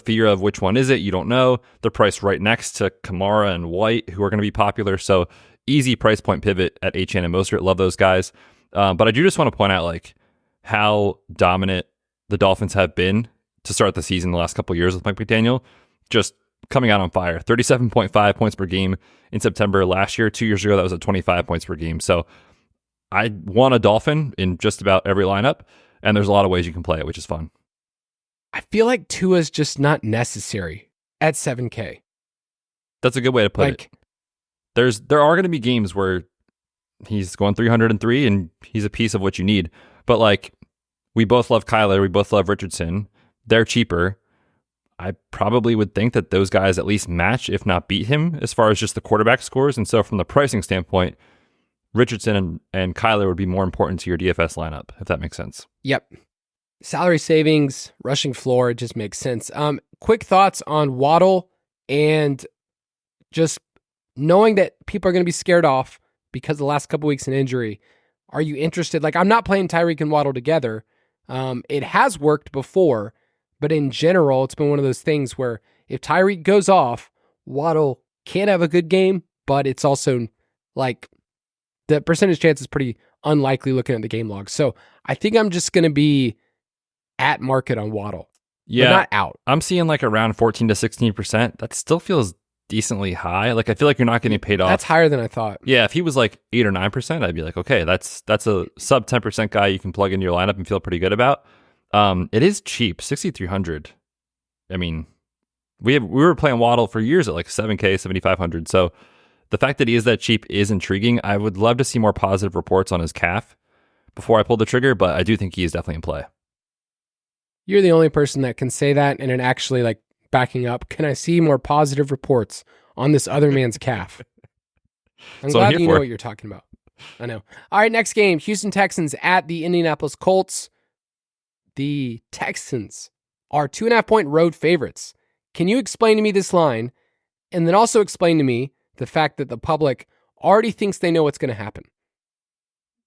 fear of which one is it. You don't know. They're priced right next to Kamara and White, who are going to be popular. So easy price point pivot at Achane and Mostert. Love those guys. But I do just want to point out like how dominant the Dolphins have been to start the season the last couple of years with Mike McDaniel. Just coming out on fire. 37.5 points per game in September last year. 2 years ago, that was at 25 points per game. So I want a Dolphin in just about every lineup, and there's a lot of ways you can play it, which is fun. I feel like Tua's just not necessary at 7K. That's a good way to put it. There are going to be games where he's going 303 and he's a piece of what you need. But like, we both love Kyler, we both love Richardson. They're cheaper. I probably would think that those guys at least match, if not beat him, as far as just the quarterback scores. And so from the pricing standpoint, Richardson and Kyler would be more important to your DFS lineup, if that makes sense. Yep. Salary savings, rushing floor, it just makes sense. Quick thoughts on Waddle and just knowing that people are going to be scared off because the last couple weeks in injury. Are you interested? Like, I'm not playing Tyreek and Waddle together. It has worked before, but in general, it's been one of those things where if Tyreek goes off, Waddle can have a good game, but it's also like the percentage chance is pretty unlikely looking at the game log. So I think I'm just going to be at market on Waddle. Yeah, not out. I'm seeing like around 14 to 16%. That still feels decently high. Like, I feel like you're not getting paid off. That's higher than I thought. Yeah, if he was like 8 or 9%, I'd be like, okay, that's a sub 10% guy you can plug into your lineup and feel pretty good about. It is cheap, 6,300. I mean, we were playing Waddle for years at like 7K, 7,500. So the fact that he is that cheap is intriguing. I would love to see more positive reports on his calf before I pull the trigger, but I do think he is definitely in play. You're the only person that can say that, and it actually like backing up. Can I see more positive reports on this other man's calf? I'm glad you know what you're talking about. I know. All right, next game, Houston Texans at the Indianapolis Colts. The Texans are 2.5-point road favorites. Can you explain to me this line, and then also explain to me the fact that the public already thinks they know what's going to happen.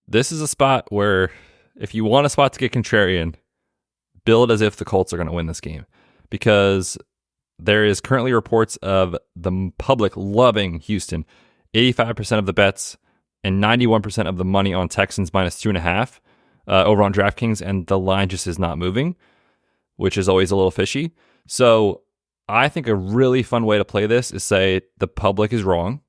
This is a spot where if you want a spot to get contrarian, build as if the Colts are going to win this game, because there is currently reports of the public loving Houston. 85% of the bets and 91% of the money on Texans minus 2.5 over on DraftKings, and the line just is not moving, which is always a little fishy. So I think a really fun way to play this is say the public is wrong.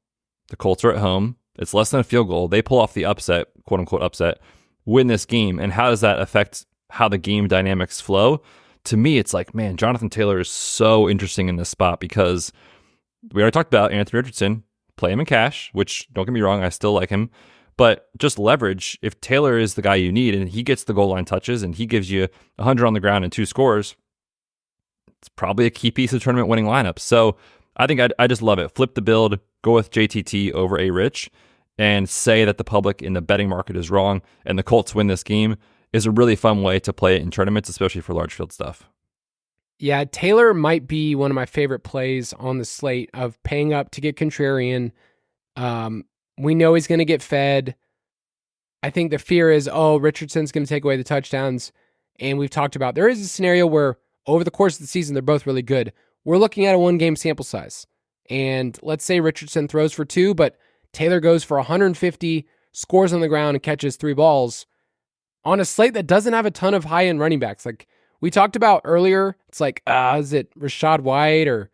The Colts are at home. It's less than a field goal. They pull off the upset, quote unquote upset, win this game. And how does that affect how the game dynamics flow? To me, it's like, man, Jonathan Taylor is so interesting in this spot because we already talked about Anthony Richardson. Play him in cash, which, don't get me wrong, I still like him. But just leverage, if Taylor is the guy you need and he gets the goal line touches and he gives you 100 on the ground and 2 scores, it's probably a key piece of tournament winning lineups. So I think I just love it. Flip the build, go with JTT over A Rich, and say that the public in the betting market is wrong and the Colts win this game is a really fun way to play it in tournaments, especially for large field stuff. Yeah, Taylor might be one of my favorite plays on the slate of paying up to get contrarian. We know he's going to get fed. I think the fear is, Richardson's going to take away the touchdowns. And we've talked about there is a scenario where over the course of the season, they're both really good. We're looking at a 1-game sample size. And let's say Richardson throws for 2, but Taylor goes for 150, scores on the ground, and catches 3 balls on a slate that doesn't have a ton of high-end running backs. Like we talked about earlier, it's like, is it Rashad White or,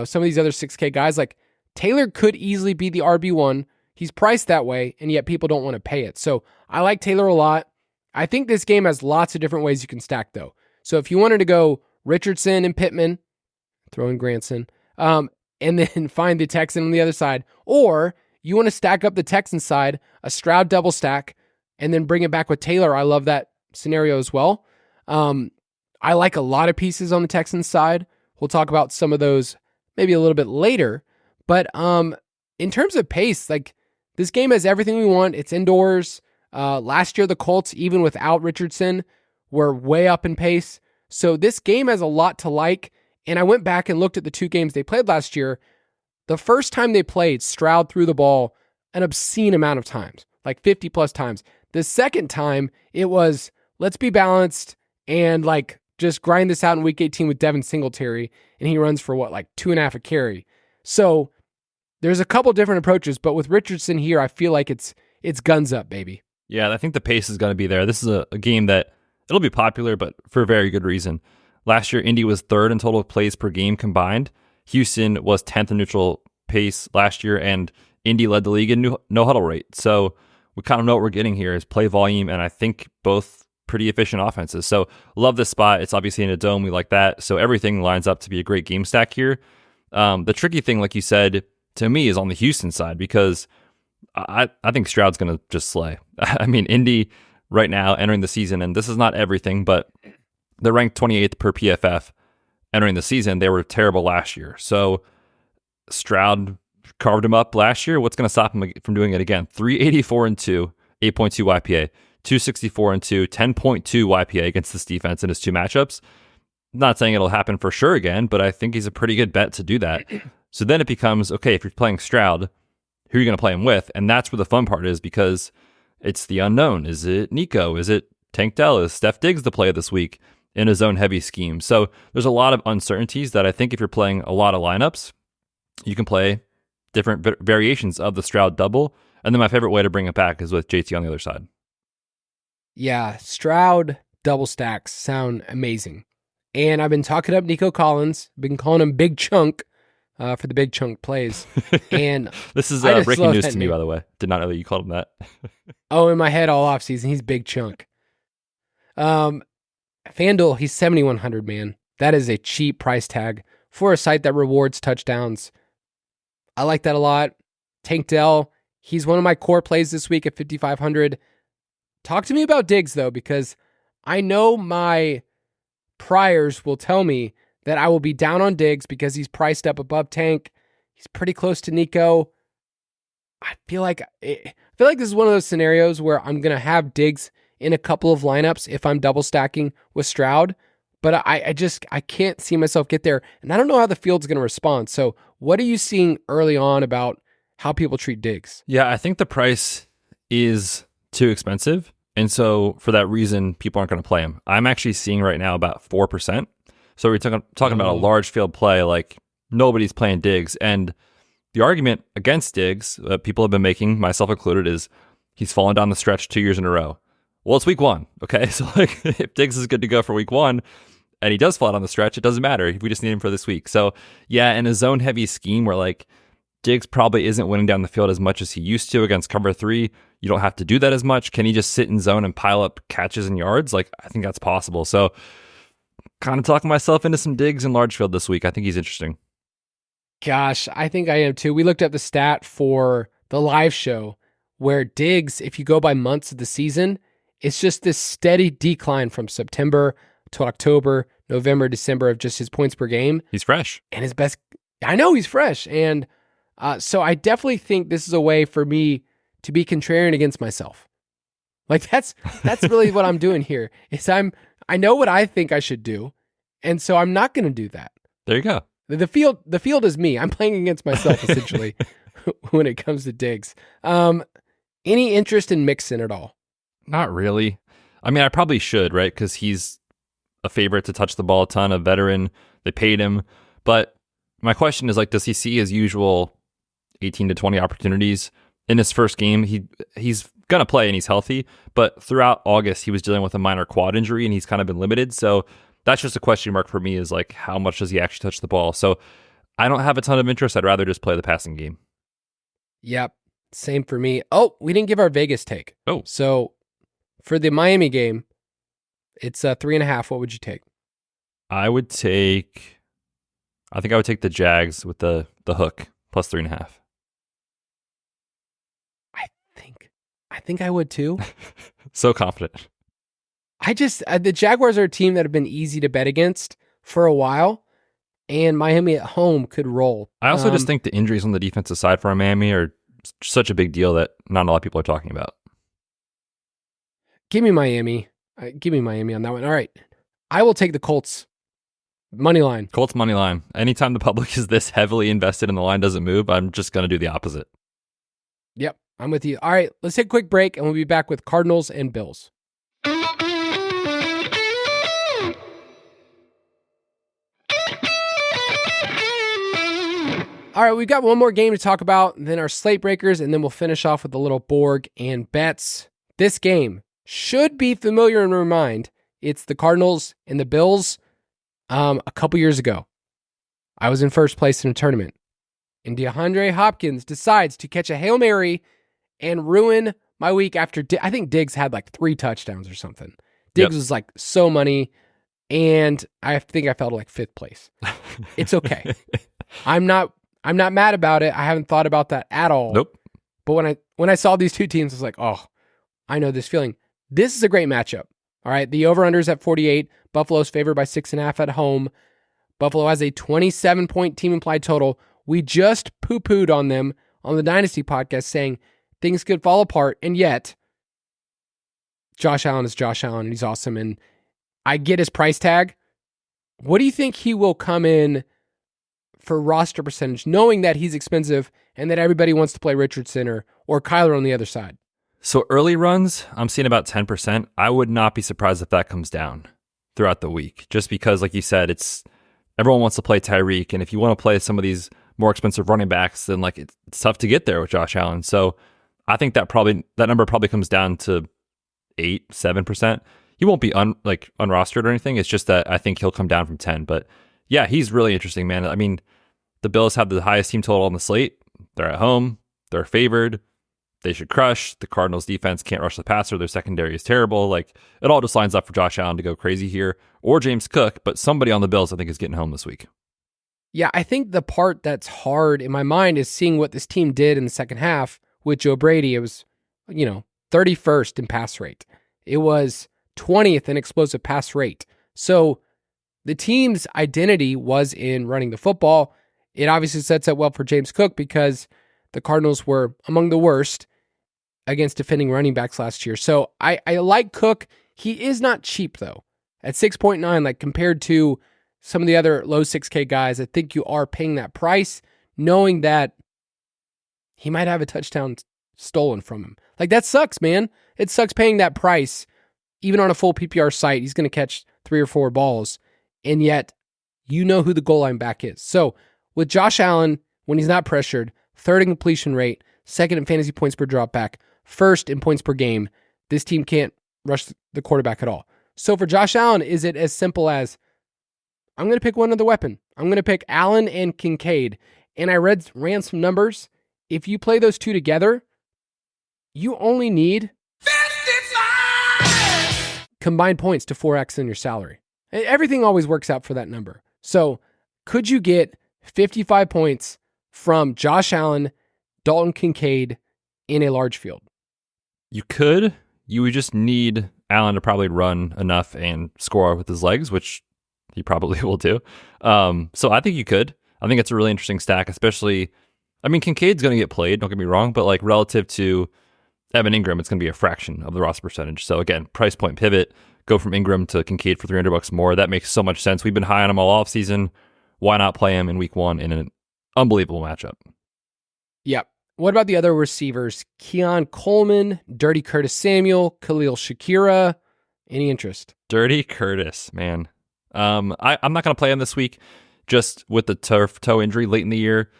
some of these other 6K guys? Like Taylor could easily be the RB1. He's priced that way, and yet people don't want to pay it. So I like Taylor a lot. I think this game has lots of different ways you can stack, though. So if you wanted to go Richardson and Pittman, throw in Granson, and then find the Texan on the other side, or you want to stack up the Texan side, a Stroud double stack, and then bring it back with Taylor. I love that scenario as well. I like a lot of pieces on the Texans side. We'll talk about some of those maybe a little bit later. But in terms of pace, like this game has everything we want. It's indoors. Last year, the Colts, even without Richardson, were way up in pace. So this game has a lot to like. And I went back and looked at the 2 games they played last year. The first time they played, Stroud threw the ball an obscene amount of times, like 50 plus times. The second time, it was, let's be balanced and like just grind this out in week 18 with Devin Singletary. And he runs for 2.5 a carry. So there's a couple different approaches, but with Richardson here, I feel like it's guns up, baby. Yeah, I think the pace is going to be there. This is a game that it'll be popular, but for a very good reason. Last year, Indy was 3rd in total plays per game combined. Houston was 10th in neutral pace last year, and Indy led the league in no huddle rate. So we kind of know what we're getting here is play volume, and I think both pretty efficient offenses. So love this spot. It's obviously in a dome. We like that. So everything lines up to be a great game stack here. The tricky thing, like you said, to me is on the Houston side, because I think Stroud's going to just slay. I mean, Indy right now entering the season, and this is not everything, but they're ranked 28th per PFF entering the season. They were terrible last year. So Stroud carved him up last year. What's going to stop him from doing it again? 384-2, 8.2 YPA, 264-2, 10.2 YPA against this defense in his 2 matchups. Not saying it'll happen for sure again, but I think he's a pretty good bet to do that. So then it becomes, okay, if you're playing Stroud, who are you going to play him with? And that's where the fun part is, because it's the unknown. Is it Nico? Is it Tank Dell? Is Steph Diggs the play this week in a zone-heavy scheme? So there's a lot of uncertainties that I think if you're playing a lot of lineups, you can play different variations of the Stroud double. And then my favorite way to bring it back is with JT on the other side. Yeah, Stroud double stacks sound amazing. And I've been talking up Nico Collins, been calling him Big Chunk for the big chunk plays. And this is breaking news to me, by the way. Did not know that you called him that. In my head all offseason, he's Big Chunk. FanDuel, he's 7,100, man. That is a cheap price tag for a site that rewards touchdowns. I like that a lot. Tank Dell, he's one of my core plays this week at 5,500. Talk to me about Diggs, though, because I know my priors will tell me that I will be down on Diggs because he's priced up above Tank. He's pretty close to Nico. I feel like this is one of those scenarios where I'm going to have Diggs in a couple of lineups if I'm double stacking with Stroud, but I can't see myself get there, and I don't know how the field's going to respond. So what are you seeing early on about how people treat Diggs. Yeah, I think the price is too expensive. And so for that reason, people aren't going to play him. I'm actually seeing right now about 4%. So we're talking about a large field play, like nobody's playing Diggs. And the argument against Diggs that people have been making, myself included, is he's fallen down the stretch 2 years in a row. Well, it's week one, okay? So like if Diggs is good to go for week one and he does fall down the stretch, it doesn't matter. We just need him for this week. So yeah, in a zone-heavy scheme where like Diggs probably isn't winning down the field as much as he used to against cover 3, you don't have to do that as much. Can he just sit in zone and pile up catches and yards? Like, I think that's possible. So kind of talking myself into some Diggs in large field this week. I think he's interesting. Gosh, I think I am too. We looked at the stat for the live show where Diggs, if you go by months of the season, it's just this steady decline from September to October, November, December of just his points per game. He's fresh. And his best, I know he's fresh. And so I definitely think this is a way for me to be contrarian against myself. Like that's really what I'm doing here is I know what I think I should do. And so I'm not going to do that. There you go. The field is me. I'm playing against myself essentially when it comes to Diggs. Any interest in Mixon at all? Not really. I mean, I probably should, right? Because he's a favorite to touch the ball a ton, a veteran. They paid him. But my question is, like, does he see his usual 18 to 20 opportunities in his first game? He's going to play and he's healthy. But throughout August, he was dealing with a minor quad injury and he's kind of been limited. So that's just a question mark for me is, like, how much does he actually touch the ball? So I don't have a ton of interest. I'd rather just play the passing game. Yep. Same for me. Oh, we didn't give our Vegas take. Oh. So for the Miami game, it's 3.5. What would you take? I think I would take the Jags with the hook plus 3.5. I think I would too. So confident. The Jaguars are a team that have been easy to bet against for a while, and Miami at home could roll. I also just think the injuries on the defensive side for Miami are such a big deal that not a lot of people are talking about. Give me Miami. Give me Miami on that one. All right. I will take the Colts money line. Colts money line. Anytime the public is this heavily invested and the line doesn't move, I'm just going to do the opposite. Yep, I'm with you. All right, let's take a quick break, and we'll be back with Cardinals and Bills. All right, we've got one more game to talk about, then our slate breakers, and then we'll finish off with a little Borg and Betz. This game should be familiar in your mind. It's the Cardinals and the Bills. A couple years ago, I was in first place in a tournament, and DeAndre Hopkins decides to catch a Hail Mary and ruin my week after I think Diggs had like 3 touchdowns or something. Diggs was like so money, and I think I fell to like 5th place. It's okay. I'm not mad about it. I haven't thought about that at all. Nope. But when I saw these two teams, I was like, oh, I know this feeling. This is a great matchup. All right, the over-under's at 48. Buffalo's favored by 6.5 at home. Buffalo has a 27-point team implied total. We just poo-pooed on them on the Dynasty podcast saying things could fall apart, and yet Josh Allen is Josh Allen, and he's awesome, and I get his price tag. What do you think he will come in for roster percentage, knowing that he's expensive and that everybody wants to play Richardson or Kyler on the other side? So early runs, I'm seeing about 10%. I would not be surprised if that comes down throughout the week, just because, like you said, everyone wants to play Tyreek, and if you want to play some of these more expensive running backs, then like it's tough to get there with Josh Allen. So I think that number probably comes down to 8-7%. He won't be unrostered or anything. It's just that I think he'll come down from 10. But yeah, he's really interesting, man. I mean, the Bills have the highest team total on the slate. They're at home. They're favored. They should crush. The Cardinals defense can't rush the passer. Their secondary is terrible. Like, it all just lines up for Josh Allen to go crazy here, or James Cook, but somebody on the Bills I think is getting home this week. Yeah, I think the part that's hard in my mind is seeing what this team did in the second half with Joe Brady. It was, 31st in pass rate. It was 20th in explosive pass rate. So the team's identity was in running the football. It obviously sets up well for James Cook because the Cardinals were among the worst against defending running backs last year. So I like Cook. He is not cheap, though. At 6.9, like compared to some of the other low 6K guys, I think you are paying that price, knowing that he might have a touchdown stolen from him. Like, that sucks, man. It sucks paying that price. Even on a full PPR site, he's going to catch 3 or 4 balls, and yet you know who the goal line back is. So with Josh Allen, when he's not pressured, 3rd in completion rate, 2nd in fantasy points per dropback, 1st in points per game, this team can't rush the quarterback at all. So for Josh Allen, is it as simple as, I'm going to pick one other weapon. I'm going to pick Allen and Kincaid. And I ran some numbers. If you play those two together, you only need 55 combined points to 4x in your salary. Everything always works out for that number. So could you get 55 points from Josh Allen, Dalton Kincaid in a large field? You could. You would just need Allen to probably run enough and score with his legs, which he probably will do. So I think you could. I think it's a really interesting stack, especially, I mean, Kincaid's going to get played, don't get me wrong, but like relative to Evan Ingram, it's going to be a fraction of the roster percentage. So again, price point pivot, go from Ingram to Kincaid for $300 more. That makes so much sense. We've been high on him all offseason. Why not play him in week 1 in an unbelievable matchup? Yep. What about the other receivers? Keon Coleman, Dirty Curtis Samuel, Khalil Shakira. Any interest? Dirty Curtis, man. I'm not going to play him this week just with the turf toe injury late in the year.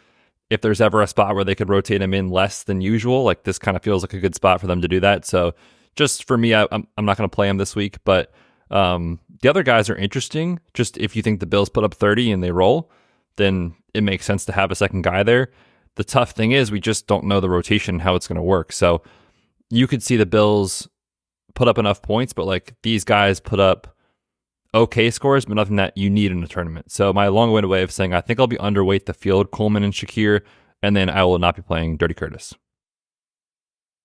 If there's ever a spot where they could rotate him in less than usual, like this kind of feels like a good spot for them to do that. So just for me, I'm not going to play him this week. But the other guys are interesting. Just if you think the Bills put up 30 and they roll, then it makes sense to have a second guy there. The tough thing is we just don't know the rotation, how it's going to work. So you could see the Bills put up enough points, but like these guys put up okay scores, but nothing that you need in a tournament. So my long-winded way of saying I think I'll be underweight the field, Coleman and Shakir, and then I will not be playing Dirty Curtis.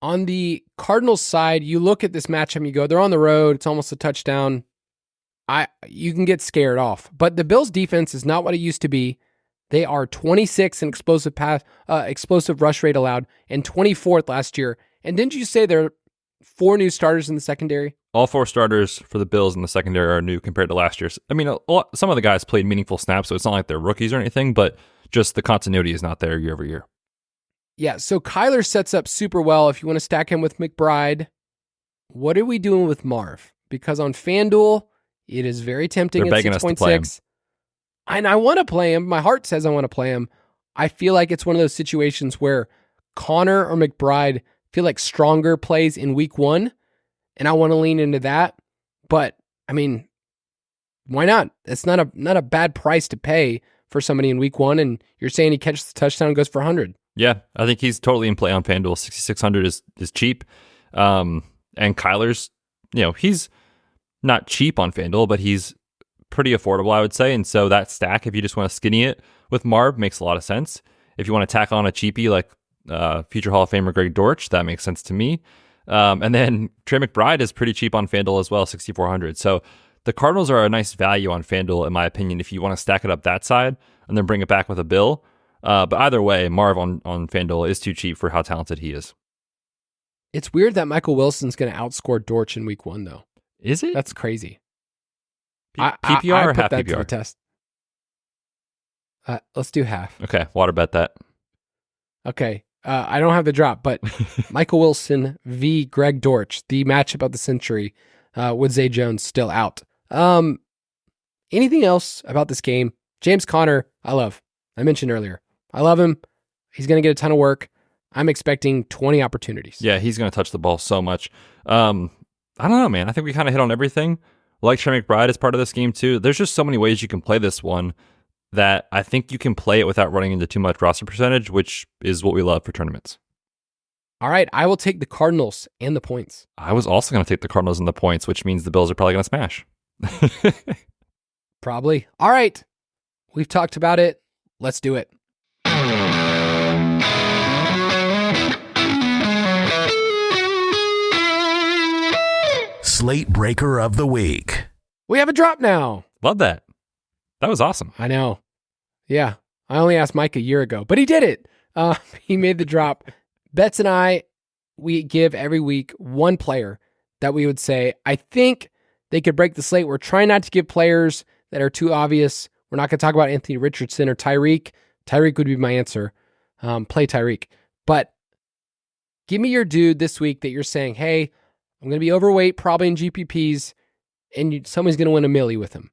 On the Cardinals side, you look at this matchup and you go, they're on the road. It's almost a touchdown. You can get scared off. But the Bills' defense is not what it used to be. They are 26 in explosive rush rate allowed and 24th last year. And didn't you say there are 4 new starters in the secondary? All 4 starters for the Bills in the secondary are new compared to last year's. I mean, some of the guys played meaningful snaps, so it's not like they're rookies or anything, but just the continuity is not there year over year. Yeah, so Kyler sets up super well if you want to stack him with McBride. What are we doing with Marv? Because on FanDuel, it is very tempting at 6.6. And I want to play him. My heart says I want to play him. I feel like it's one of those situations where Connor or McBride feel like stronger plays in week 1, and I want to lean into that. But I mean, why not? It's not a bad price to pay for somebody in week 1, and you're saying he catches the touchdown and goes for 100. Yeah, I think he's totally in play on FanDuel. 6,600 is cheap. And Kyler's, he's not cheap on FanDuel, but he's pretty affordable, I would say. And so that stack, if you just want to skinny it with Marv, makes a lot of sense. If you want to tack on a cheapie like future Hall of Famer Greg Dortch, that makes sense to me. And then Trey McBride is pretty cheap on FanDuel as well, 6,400. So the Cardinals are a nice value on FanDuel, in my opinion, if you want to stack it up that side and then bring it back with a bill. But either way, Marv on FanDuel is too cheap for how talented he is. It's weird that Michael Wilson's going to outscore Dortch in week 1, though. Is it? That's crazy. PPR or half that PPR? To the test. Let's do half. Okay, water bet that. Okay, I don't have the drop, but Michael Wilson v. Greg Dortch, the matchup of the century, with Zay Jones still out. Anything else about this game? James Conner, I mentioned earlier. I love him. He's going to get a ton of work. I'm expecting 20 opportunities. Yeah, he's going to touch the ball so much. I don't know, man. I think we kind of hit on everything. Like Trey McBride is part of this game too. There's just so many ways you can play this one that I think you can play it without running into too much roster percentage, which is what we love for tournaments. All right, I will take the Cardinals and the points. I was also going to take the Cardinals and the points, which means the Bills are probably going to smash. Probably. All right, we've talked about it. Let's do it. Slate Breaker of the Week. We have a drop now. Love that. That was awesome. I know. Yeah. I only asked Mike a year ago, but he did it. He made the drop. Betz and I, we give every week one player that we would say, I think they could break the slate. We're trying not to give players that are too obvious. We're not going to talk about Anthony Richardson or Tyreek. Tyreek would be my answer. Play Tyreek. But give me your dude this week that you're saying, hey, I'm going to be overweight, probably in GPPs, and somebody's going to win a milli with him.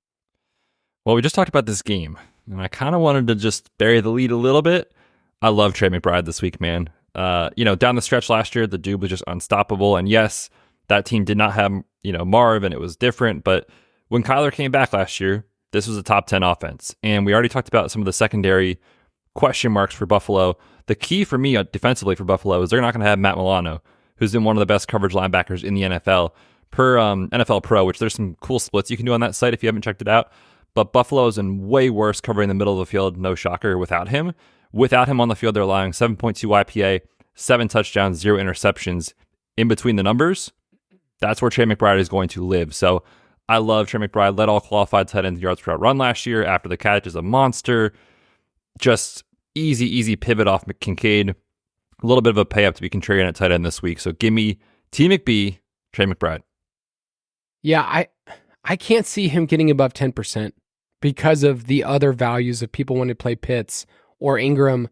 Well, we just talked about this game, and I kind of wanted to just bury the lead a little bit. I love Trey McBride this week, man. Down the stretch last year, the dude was just unstoppable. And yes, that team did not have, Marv, and it was different. But when Kyler came back last year, this was a top 10 offense. And we already talked about some of the secondary question marks for Buffalo. The key for me defensively for Buffalo is they're not going to have Matt Milano, who's been one of the best coverage linebackers in the NFL per NFL Pro, which there's some cool splits you can do on that site if you haven't checked it out. But Buffalo is in way worse covering the middle of the field, no shocker, without him. Without him on the field, they're allowing 7.2 YPA, 7 touchdowns, 0 interceptions in between the numbers. That's where Trey McBride is going to live. So I love Trey McBride. Led all qualified tight ends yards per route run last year. After the catch is a monster. Just easy pivot off Kincaid. A little bit of a pay up to be contrarian at tight end this week. So give me T McB, Trey McBride. Yeah, I can't see him getting above 10% because of the other values of people wanting to play Pitts or Ingram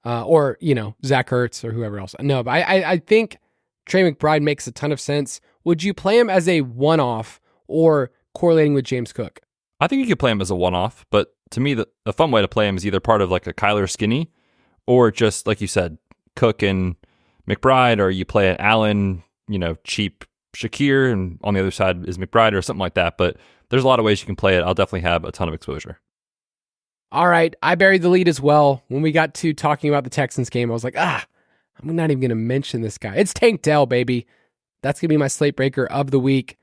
or, Zach Ertz or whoever else. No, but I think Trey McBride makes a ton of sense. Would you play him as a one-off or correlating with James Cook? I think you could play him as a one-off, but to me, the fun way to play him is either part of like a Kyler skinny or just, like you said, Cook and McBride, or you play an Allen, cheap Shakir, and on the other side is McBride or something like that. But there's a lot of ways you can play it. I'll definitely have a ton of exposure. All right, I buried the lead as well. When we got to talking about the Texans game, I was like, I'm not even going to mention this guy. It's Tank Dell, baby. That's going to be my slate breaker of the week.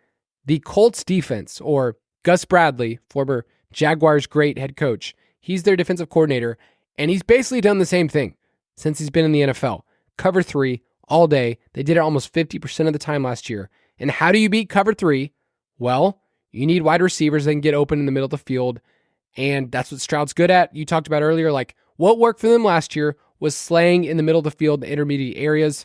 The Colts defense, or Gus Bradley, former Jaguars great head coach, he's their defensive coordinator, and he's basically done the same thing since he's been in the NFL. Cover 3 all day. They did it almost 50% of the time last year. And how do you beat cover 3? Well, you need wide receivers that can get open in the middle of the field, and that's what Stroud's good at. You talked about earlier, like what worked for them last year was slaying in the middle of the field, the intermediate areas.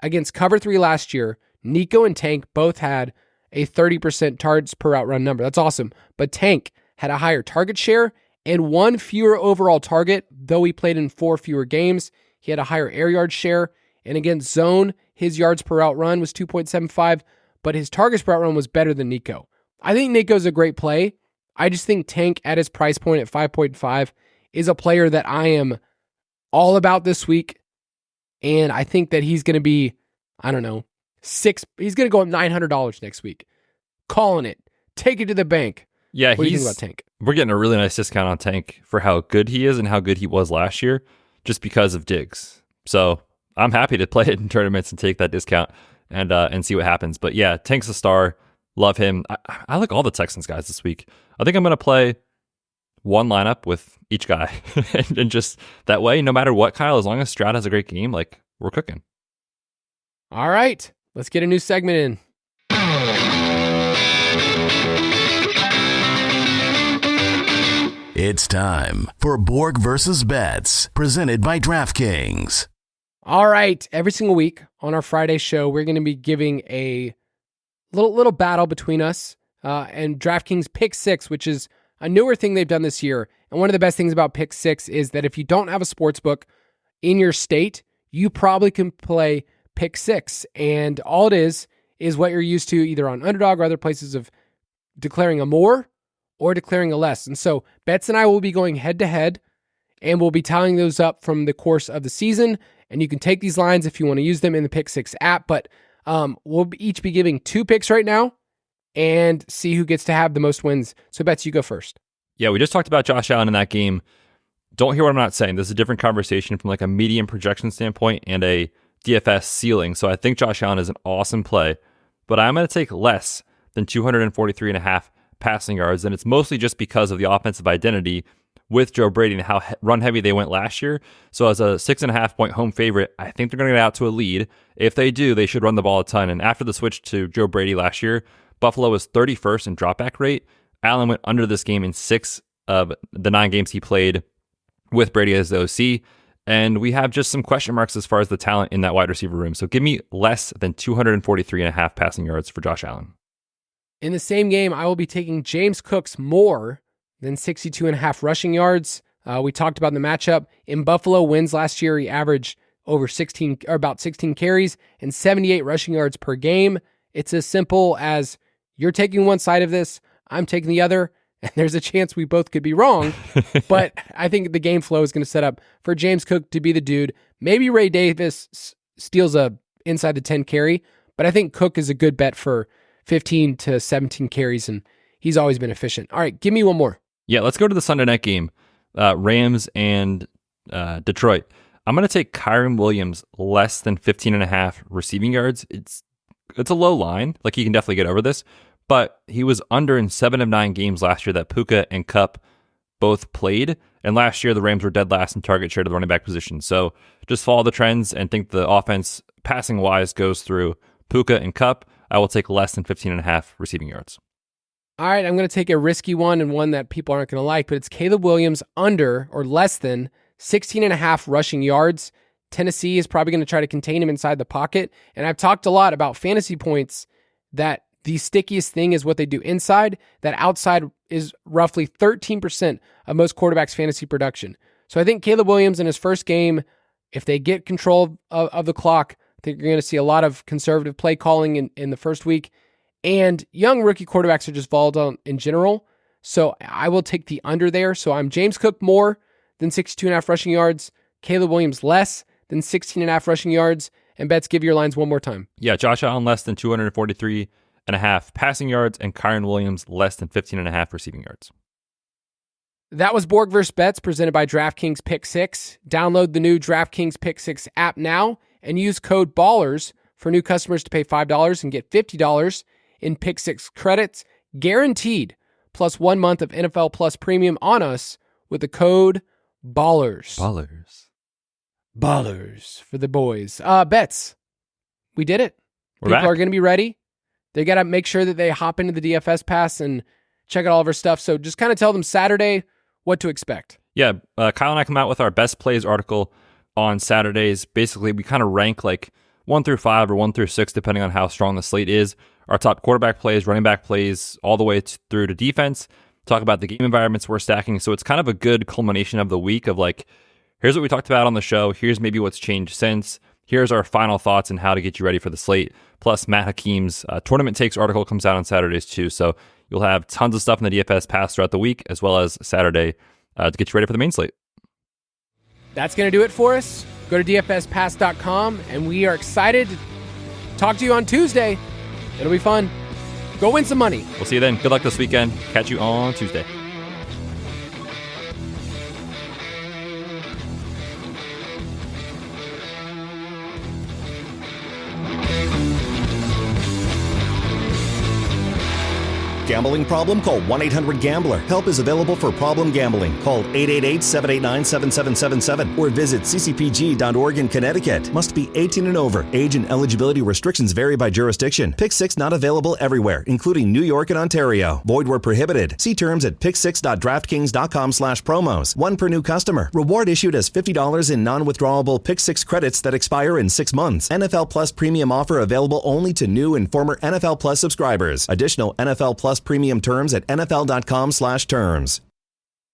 Against cover 3 last year, Nico and Tank both had a 30% targets per route run number. That's awesome. But Tank had a higher target share and 1 fewer overall target, though he played in 4 fewer games. He had a higher air yard share. And against zone, his yards per route run was 2.75, but his targets per route run was better than Nico. I think Nico's a great play. I just think Tank at his price point at 5.5 is a player that I am all about this week. And I think that he's going to be, he's going to go up $900 next week. Calling it. Take it to the bank. Yeah, what do you think about Tank? We're getting a really nice discount on Tank for how good he is and how good he was last year, just because of Diggs. So I'm happy to play it in tournaments and take that discount and see what happens. But yeah, Tank's a star. Love him. I like all the Texans guys this week. I think I'm going to play one lineup with each guy. and just that way, no matter what, Kyle, as long as Stroud has a great game, like, we're cooking. All right, let's get a new segment in. It's time for Borg versus Betz, presented by DraftKings. All right, every single week on our Friday show, we're going to be giving a little battle between us and DraftKings Pick 6, which is a newer thing they've done this year. And one of the best things about Pick 6 is that if you don't have a sports book in your state, you probably can play Pick 6. And all it is what you're used to either on Underdog or other places of declaring a more or declaring a less. And so Betz and I will be going head to head, and we'll be tallying those up from the course of the season. And you can take these lines if you want to use them in the Pick 6 app, but we'll each be giving 2 picks right now and see who gets to have the most wins. So Betz, you go first. Yeah, we just talked about Josh Allen in that game. Don't hear what I'm not saying. This is a different conversation from like a medium projection standpoint and a DFS ceiling. So I think Josh Allen is an awesome play, but I'm going to take less than 243.5 passing yards. And it's mostly just because of the offensive identity with Joe Brady and how run heavy they went last year. So as a 6.5 point home favorite, I think they're going to get out to a lead. If they do, they should run the ball a ton. And after the switch to Joe Brady last year, Buffalo was 31st in dropback rate. Allen went under this game in 6 of the 9 games he played with Brady as the OC. And we have just some question marks as far as the talent in that wide receiver room. So give me less than 243.5 passing yards for Josh Allen. In the same game, I will be taking James Cook's more than 62.5 rushing yards. We talked about the matchup. In Buffalo wins last year, he averaged over about 16 carries and 78 rushing yards per game. It's as simple as you're taking one side of this, I'm taking the other, and there's a chance we both could be wrong. But I think the game flow is going to set up for James Cook to be the dude. Maybe Ray Davis steals a inside the 10 carry, but I think Cook is a good bet for 15 to 17 carries, and he's always been efficient. All right, give me one more. Yeah, let's go to the Sunday night game, Rams and Detroit. I'm going to take Kyren Williams less than 15.5 receiving yards. It's a low line. Like, he can definitely get over this, but he was under in 7 of 9 games last year that Puka and Kupp both played. And last year, the Rams were dead last in target share to the running back position. So just follow the trends and think the offense, passing-wise, goes through Puka and Kupp. I will take less than 15.5 receiving yards. All right, I'm going to take a risky one and one that people aren't going to like, but it's Caleb Williams under or less than 16.5 rushing yards. Tennessee is probably going to try to contain him inside the pocket. And I've talked a lot about fantasy points that the stickiest thing is what they do inside. That outside is roughly 13% of most quarterbacks' fantasy production. So I think Caleb Williams in his first game, if they get control of the clock, I think you're going to see a lot of conservative play calling in the first week. And young rookie quarterbacks are just volatile in general. So I will take the under there. So I'm James Cook more than 62.5 rushing yards, Caleb Williams less than 16.5 rushing yards. And Betz, give your lines one more time. Yeah, Josh Allen less than 243.5 passing yards, and Kyren Williams less than 15.5 receiving yards. That was Borg vs. Betz presented by DraftKings Pick 6. Download the new DraftKings Pick 6 app now and use code BALLERS for new customers to pay $5 and get $50 in Pick 6 credits guaranteed, plus 1 month of NFL Plus premium on us with the code BALLERS. Ballers for the boys. Betz, we did it. People are going to be ready. They got to make sure that they hop into the DFS pass and check out all of our stuff. So just kind of tell them Saturday what to expect. Yeah, Kyle and I come out with our best plays article on Saturdays. Basically, we kind of rank like 1 through 5 or 1 through 6, depending on how strong the slate is. Our top quarterback plays, running back plays, all the way through to defense. Talk about the game environments we're stacking. So it's kind of a good culmination of the week of like, here's what we talked about on the show. Here's maybe what's changed since. Here's our final thoughts and how to get you ready for the slate. Plus, Matt Hakim's tournament takes article comes out on Saturdays too. So you'll have tons of stuff in the DFS pass throughout the week, as well as Saturday to get you ready for the main slate. That's going to do it for us. Go to dfspass.com, and we are excited to talk to you on Tuesday. It'll be fun. Go win some money. We'll see you then. Good luck this weekend. Catch you on Tuesday. Gambling problem? Call 1-800-GAMBLER. Help is available for problem gambling. Call 888-789-7777 or visit ccpg.org in Connecticut. Must be 18 and over. Age and eligibility restrictions vary by jurisdiction. Pick 6 not available everywhere, including New York and Ontario. Void where prohibited. See terms at pick6.draftkings.com/promos. One per new customer. Reward issued as $50 in non-withdrawable Pick 6 credits that expire in 6 months. NFL Plus premium offer available only to new and former NFL Plus subscribers. Additional NFL Plus premium terms at nfl.com/terms.